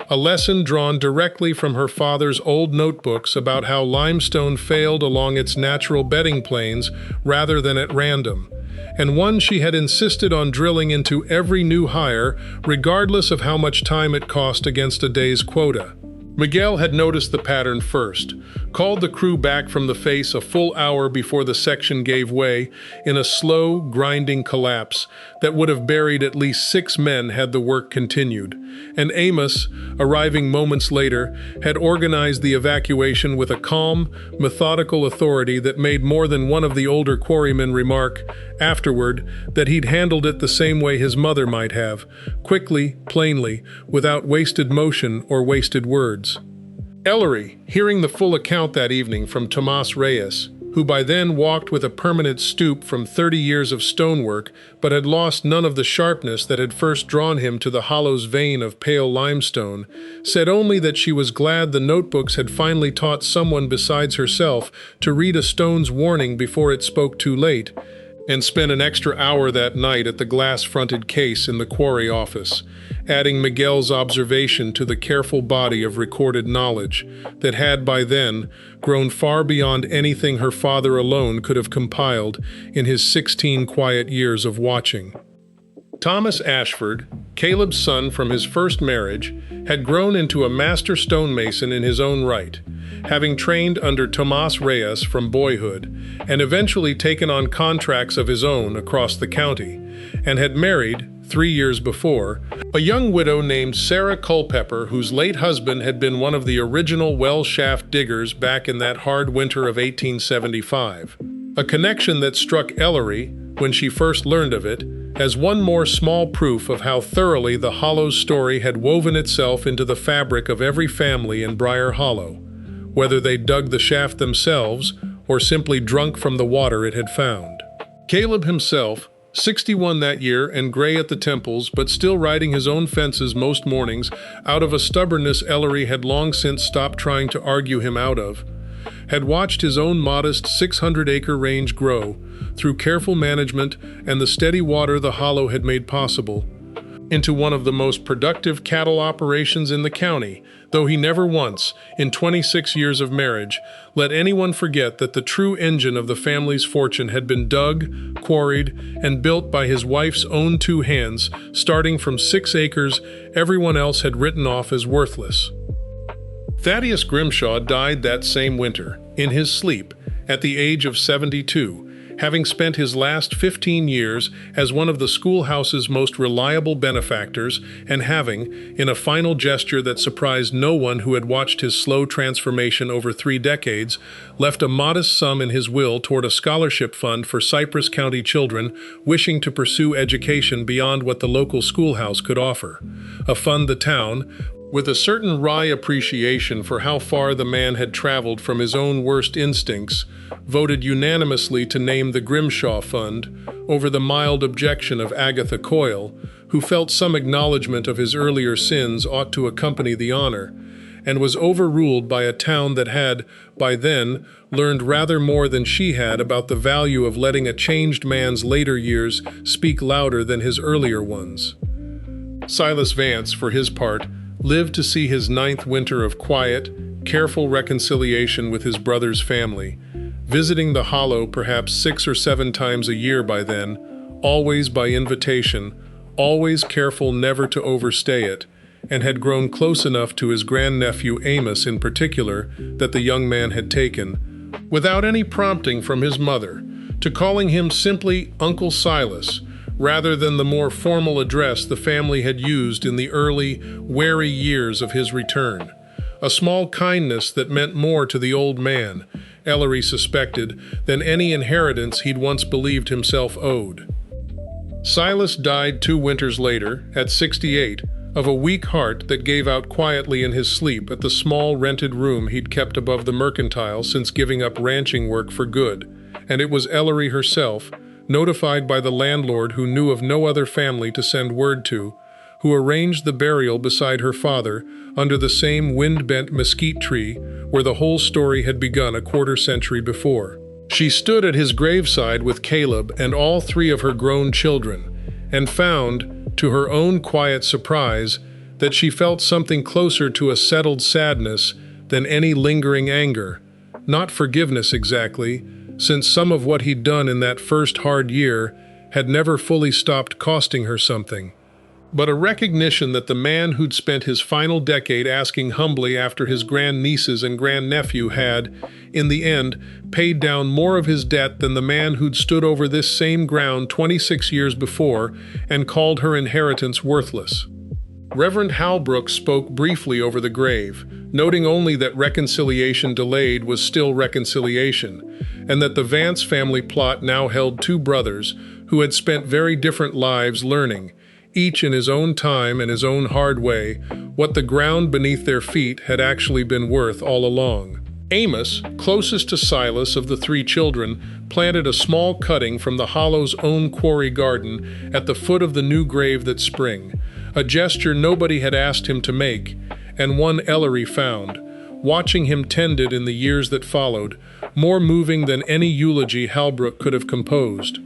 A lesson drawn directly from her father's old notebooks about how limestone failed along its natural bedding planes rather than at random, and one she had insisted on drilling into every new hire, regardless of how much time it cost against a day's quota. Miguel had noticed the pattern first, called the crew back from the face a full hour before the section gave way in a slow, grinding collapse that would have buried at least 6 men had the work continued, and Amos, arriving moments later, had organized the evacuation with a calm, methodical authority that made more than one of the older quarrymen remark, afterward, that he'd handled it the same way his mother might have, quickly, plainly, without wasted motion or wasted words. Ellery, hearing the full account that evening from Tomas Reyes, who by then walked with a permanent stoop from 30 years of stonework, but had lost none of the sharpness that had first drawn him to the Hollow's vein of pale limestone, said only that she was glad the notebooks had finally taught someone besides herself to read a stone's warning before it spoke too late, and spent an extra hour that night at the glass-fronted case in the quarry office, adding Miguel's observation to the careful body of recorded knowledge that had by then grown far beyond anything her father alone could have compiled in his 16 quiet years of watching. Thomas Ashford, Caleb's son from his first marriage, had grown into a master stonemason in his own right, having trained under Tomas Reyes from boyhood, and eventually taken on contracts of his own across the county, and had married, 3 years before, a young widow named Sarah Culpepper, whose late husband had been one of the original well shaft diggers back in that hard winter of 1875. A connection that struck Ellery, when she first learned of it, as one more small proof of how thoroughly the Hollows story had woven itself into the fabric of every family in Briar Hollow, whether they dug the shaft themselves or simply drunk from the water it had found. Caleb himself, 61 that year and gray at the temples, but still riding his own fences most mornings out of a stubbornness Ellery had long since stopped trying to argue him out of, had watched his own modest 600-acre range grow, through careful management and the steady water the hollow had made possible, into one of the most productive cattle operations in the county, though he never once, in 26 years of marriage, let anyone forget that the true engine of the family's fortune had been dug, quarried, and built by his wife's own 2 hands, starting from 6 acres everyone else had written off as worthless. Thaddeus Grimshaw died that same winter, in his sleep, at the age of 72, having spent his last 15 years as one of the schoolhouse's most reliable benefactors and having, in a final gesture that surprised no one who had watched his slow transformation over 3 decades, left a modest sum in his will toward a scholarship fund for Cypress County children wishing to pursue education beyond what the local schoolhouse could offer, a fund the town, with a certain wry appreciation for how far the man had traveled from his own worst instincts, voted unanimously to name the Grimshaw Fund over the mild objection of Agatha Coyle, who felt some acknowledgement of his earlier sins ought to accompany the honor, and was overruled by a town that had, by then, learned rather more than she had about the value of letting a changed man's later years speak louder than his earlier ones. Silas Vance, for his part, lived to see his 9th winter of quiet, careful reconciliation with his brother's family, visiting the Hollow perhaps 6 or 7 times a year by then, always by invitation, always careful never to overstay it, and had grown close enough to his grandnephew Amos in particular that the young man had taken, without any prompting from his mother, to calling him simply Uncle Silas, rather than the more formal address the family had used in the early, wary years of his return. A small kindness that meant more to the old man, Ellery suspected, than any inheritance he'd once believed himself owed. Silas died 2 winters later, at 68, of a weak heart that gave out quietly in his sleep at the small rented room he'd kept above the mercantile since giving up ranching work for good, and it was Ellery herself, notified by the landlord who knew of no other family to send word to, who arranged the burial beside her father under the same wind-bent mesquite tree where the whole story had begun a quarter-century before. She stood at his graveside with Caleb and all 3 of her grown children, and found, to her own quiet surprise, that she felt something closer to a settled sadness than any lingering anger, not forgiveness exactly, since some of what he'd done in that first hard year had never fully stopped costing her something, but a recognition that the man who'd spent his final decade asking humbly after his grandnieces and grandnephew had, in the end, paid down more of his debt than the man who'd stood over this same ground 26 years before and called her inheritance worthless. Reverend Halbrook spoke briefly over the grave, noting only that reconciliation delayed was still reconciliation, and that the Vance family plot now held 2 brothers who had spent very different lives learning, each in his own time and his own hard way, what the ground beneath their feet had actually been worth all along. Amos, closest to Silas of the 3 children, planted a small cutting from the Hollow's own quarry garden at the foot of the new grave that spring, a gesture nobody had asked him to make, and one Ellery found, watching him tended in the years that followed, more moving than any eulogy Halbrook could have composed.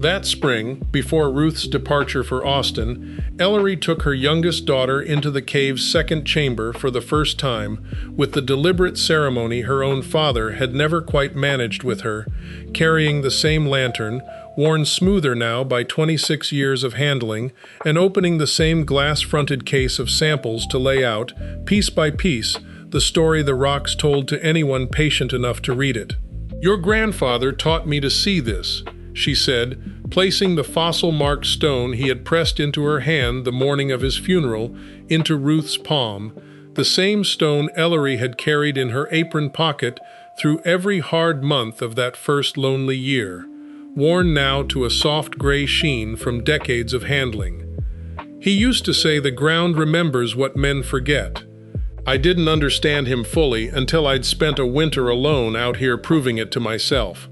That spring, before Ruth's departure for Austin, Ellery took her youngest daughter into the cave's 2nd chamber for the first time, with the deliberate ceremony her own father had never quite managed with her, carrying the same lantern, worn smoother now by 26 years of handling, and opening the same glass-fronted case of samples to lay out, piece by piece, the story the rocks told to anyone patient enough to read it. "Your grandfather taught me to see this," she said, placing the fossil-marked stone he had pressed into her hand the morning of his funeral into Ruth's palm, the same stone Ellery had carried in her apron pocket through every hard month of that first lonely year, worn now to a soft gray sheen from decades of handling. He used to say the ground remembers what men forget. I didn't understand him fully until I'd spent a winter alone out here proving it to myself.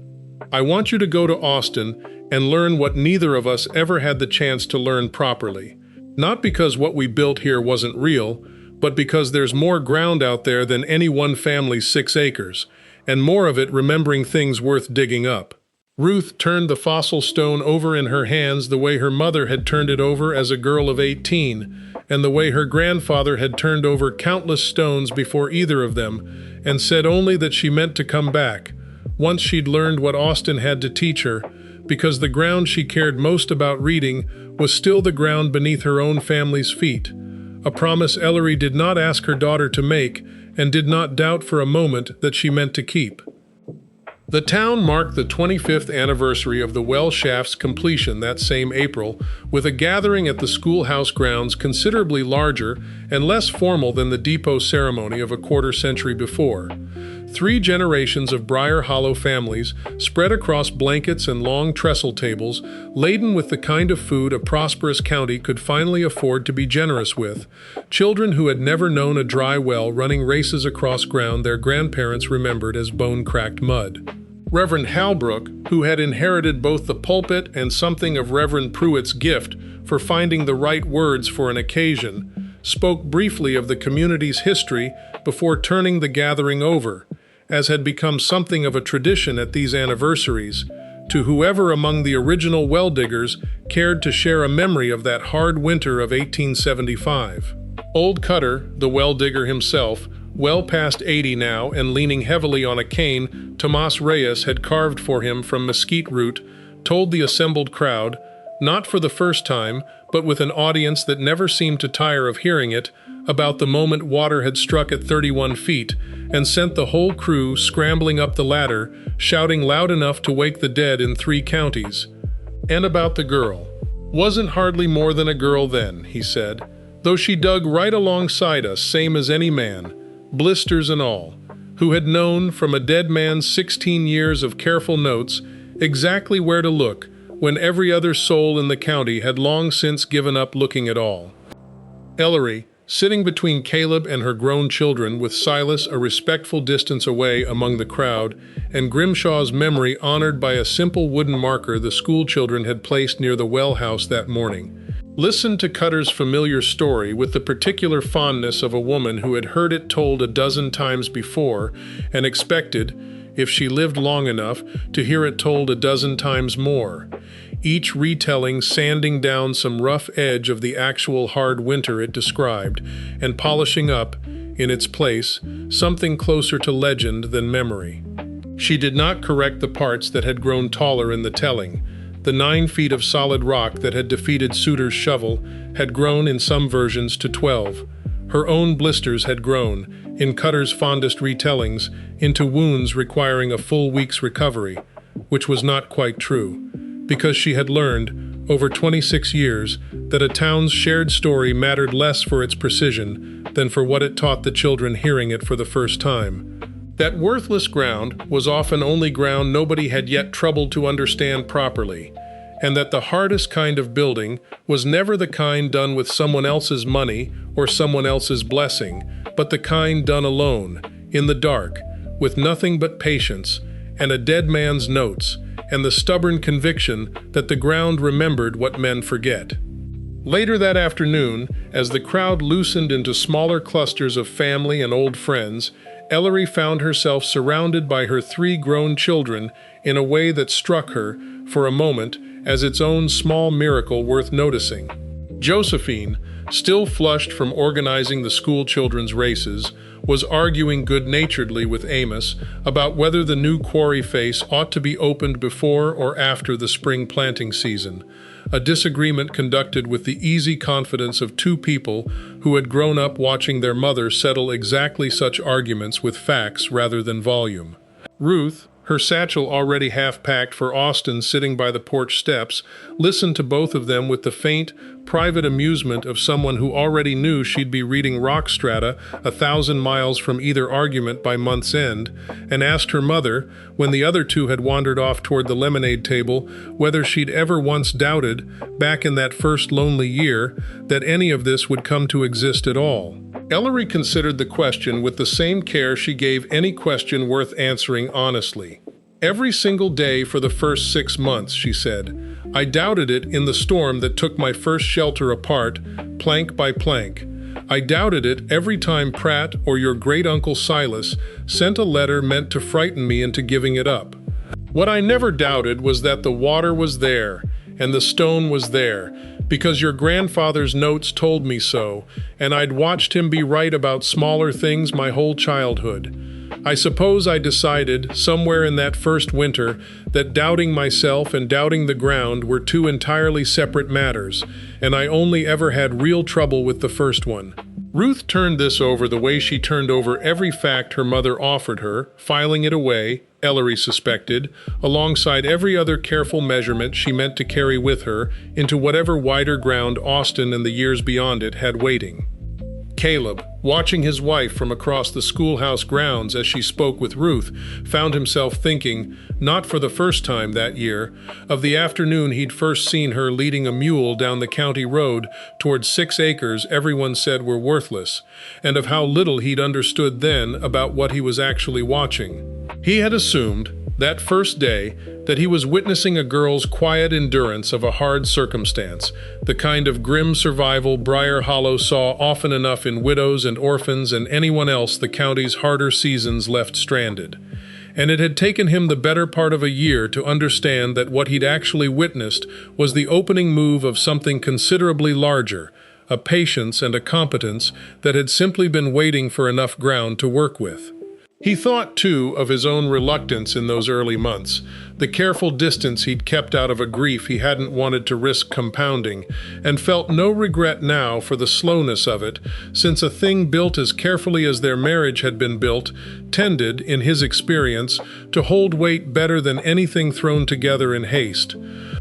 I want you to go to Austin and learn what neither of us ever had the chance to learn properly. Not because what we built here wasn't real, but because there's more ground out there than any one family's 6 acres, and more of it remembering things worth digging up. Ruth turned the fossil stone over in her hands the way her mother had turned it over as a girl of 18, and the way her grandfather had turned over countless stones before either of them, and said only that she meant to come back, once she'd learned what Austin had to teach her, because the ground she cared most about reading was still the ground beneath her own family's feet, a promise Ellery did not ask her daughter to make, and did not doubt for a moment that she meant to keep. The town marked the 25th anniversary of the well shaft's completion that same April, with a gathering at the schoolhouse grounds considerably larger and less formal than the depot ceremony of a quarter-century before. 3 generations of Briar Hollow families, spread across blankets and long trestle tables, laden with the kind of food a prosperous county could finally afford to be generous with, children who had never known a dry well running races across ground their grandparents remembered as bone-cracked mud. Reverend Halbrook, who had inherited both the pulpit and something of Reverend Pruitt's gift for finding the right words for an occasion, spoke briefly of the community's history before turning the gathering over, as had become something of a tradition at these anniversaries, to whoever among the original well diggers cared to share a memory of that hard winter of 1875. Old Cutter, the well digger himself, well past 80 now and leaning heavily on a cane Tomas Reyes had carved for him from mesquite root, told the assembled crowd, not for the first time, but with an audience that never seemed to tire of hearing it, about the moment water had struck at 31 feet and sent the whole crew scrambling up the ladder, shouting loud enough to wake the dead in 3 counties. And about the girl. "Wasn't hardly more than a girl then," he said, "though she dug right alongside us, same as any man, blisters and all, who had known, from a dead man's 16 years of careful notes, exactly where to look, when every other soul in the county had long since given up looking at all." Ellery, sitting between Caleb and her grown children, with Silas a respectful distance away among the crowd, and Grimshaw's memory honored by a simple wooden marker the school children had placed near the well house that morning, listened to Cutter's familiar story with the particular fondness of a woman who had heard it told a dozen times before and expected, if she lived long enough, to hear it told a dozen times more, each retelling sanding down some rough edge of the actual hard winter it described, and polishing up, in its place, something closer to legend than memory. She did not correct the parts that had grown taller in the telling. The 9 feet of solid rock that had defeated Suter's shovel had grown in some versions to 12. Her own blisters had grown, in Cutter's fondest retellings, into wounds requiring a full week's recovery, which was not quite true, because she had learned, over 26 years, that a town's shared story mattered less for its precision than for what it taught the children hearing it for the first time. That worthless ground was often only ground nobody had yet troubled to understand properly, and that the hardest kind of building was never the kind done with someone else's money or someone else's blessing, but the kind done alone, in the dark, with nothing but patience, and a dead man's notes, and the stubborn conviction that the ground remembered what men forget. Later that afternoon, as the crowd loosened into smaller clusters of family and old friends, Ellery found herself surrounded by her 3 grown children in a way that struck her, for a moment, as its own small miracle worth noticing. Josephine, still flushed from organizing the school children's races, was arguing good-naturedly with Amos about whether the new quarry face ought to be opened before or after the spring planting season, a disagreement conducted with the easy confidence of two people who had grown up watching their mother settle exactly such arguments with facts rather than volume. Ruth, her satchel already half-packed for Austin sitting by the porch steps, listened to both of them with the faint, private amusement of someone who already knew she'd be reading rock strata 1,000 miles from either argument by month's end, and asked her mother, when the other two had wandered off toward the lemonade table, whether she'd ever once doubted, back in that first lonely year, that any of this would come to exist at all. Ellery considered the question with the same care she gave any question worth answering honestly. "Every single day for the first 6 months," she said. "I doubted it in the storm that took my first shelter apart, plank by plank. I doubted it every time Pratt or your great-uncle Silas sent a letter meant to frighten me into giving it up. What I never doubted was that the water was there, and the stone was there, because your grandfather's notes told me so, and I'd watched him be right about smaller things my whole childhood. I suppose I decided, somewhere in that first winter, that doubting myself and doubting the ground were two entirely separate matters, and I only ever had real trouble with the first one." Ruth turned this over the way she turned over every fact her mother offered her, filing it away, Ellery suspected, alongside every other careful measurement she meant to carry with her into whatever wider ground Austin and the years beyond it had waiting. Caleb, watching his wife from across the schoolhouse grounds as she spoke with Ruth, found himself thinking, not for the first time that year, of the afternoon he'd first seen her leading a mule down the county road toward 6 acres everyone said were worthless, and of how little he'd understood then about what he was actually watching. He had assumed, that first day, that he was witnessing a girl's quiet endurance of a hard circumstance, the kind of grim survival Briar Hollow saw often enough in widows and orphans and anyone else the county's harder seasons left stranded. And it had taken him the better part of a year to understand that what he'd actually witnessed was the opening move of something considerably larger, a patience and a competence that had simply been waiting for enough ground to work with. He thought, too, of his own reluctance in those early months, the careful distance he'd kept out of a grief he hadn't wanted to risk compounding, and felt no regret now for the slowness of it, since a thing built as carefully as their marriage had been built tended, in his experience, to hold weight better than anything thrown together in haste.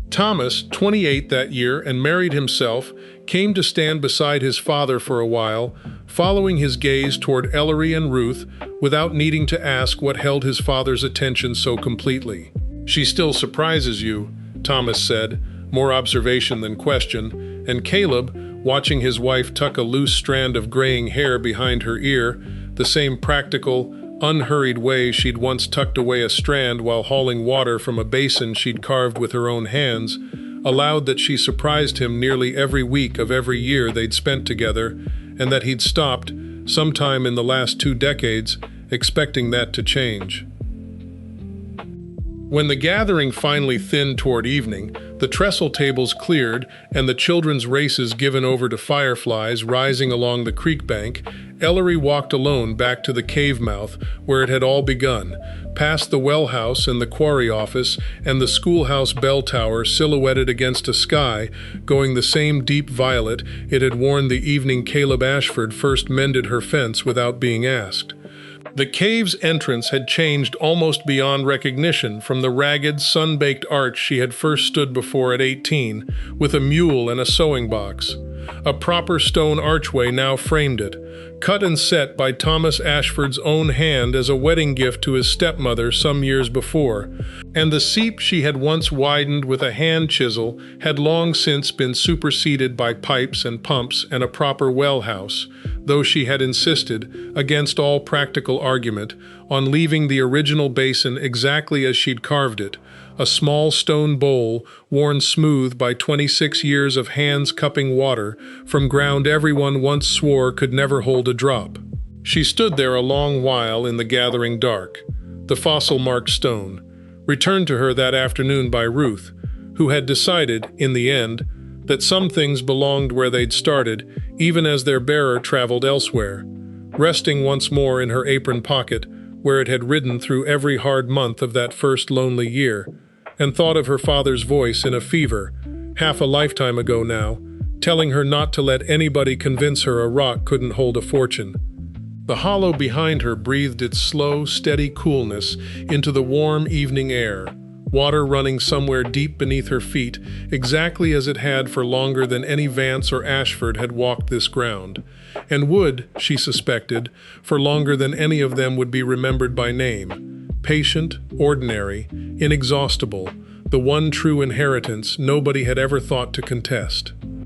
Thomas, 28 that year and married himself, came to stand beside his father for a while, following his gaze toward Ellery and Ruth without needing to ask what held his father's attention so completely. "She still surprises you," Thomas said, more observation than question, and Caleb, watching his wife tuck a loose strand of graying hair behind her ear, the same practical, unhurried way she'd once tucked away a strand while hauling water from a basin she'd carved with her own hands, allowed that she surprised him nearly every week of every year they'd spent together, and that he'd stopped, sometime in the last 2 decades, expecting that to change. When the gathering finally thinned toward evening, the trestle tables cleared and the children's races given over to fireflies rising along the creek bank, Ellery walked alone back to the cave mouth where it had all begun, past the well house and the quarry office and the schoolhouse bell tower silhouetted against a sky going the same deep violet it had worn the evening Caleb Ashford first mended her fence without being asked. The cave's entrance had changed almost beyond recognition from the ragged, sun-baked arch she had first stood before at 18, with a mule and a sewing box. A proper stone archway now framed it, cut and set by Thomas Ashford's own hand as a wedding gift to his stepmother some years before, and the seep she had once widened with a hand chisel had long since been superseded by pipes and pumps and a proper well house, though she had insisted, against all practical argument, on leaving the original basin exactly as she'd carved it, a small stone bowl worn smooth by 26 years of hands cupping water from ground everyone once swore could never hold a drop. She stood there a long while in the gathering dark, the fossil-marked stone, returned to her that afternoon by Ruth, who had decided, in the end, that some things belonged where they'd started, even as their bearer traveled elsewhere. resting once more in her apron pocket, where it had ridden through every hard month of that first lonely year, and thought of her father's voice in a fever, half a lifetime ago now, telling her not to let anybody convince her a rock couldn't hold a fortune. The hollow behind her breathed its slow, steady coolness into the warm evening air, water running somewhere deep beneath her feet, exactly as it had for longer than any Vance or Ashford had walked this ground, and would, she suspected, for longer than any of them would be remembered by name. Patient, ordinary, inexhaustible, the one true inheritance nobody had ever thought to contest.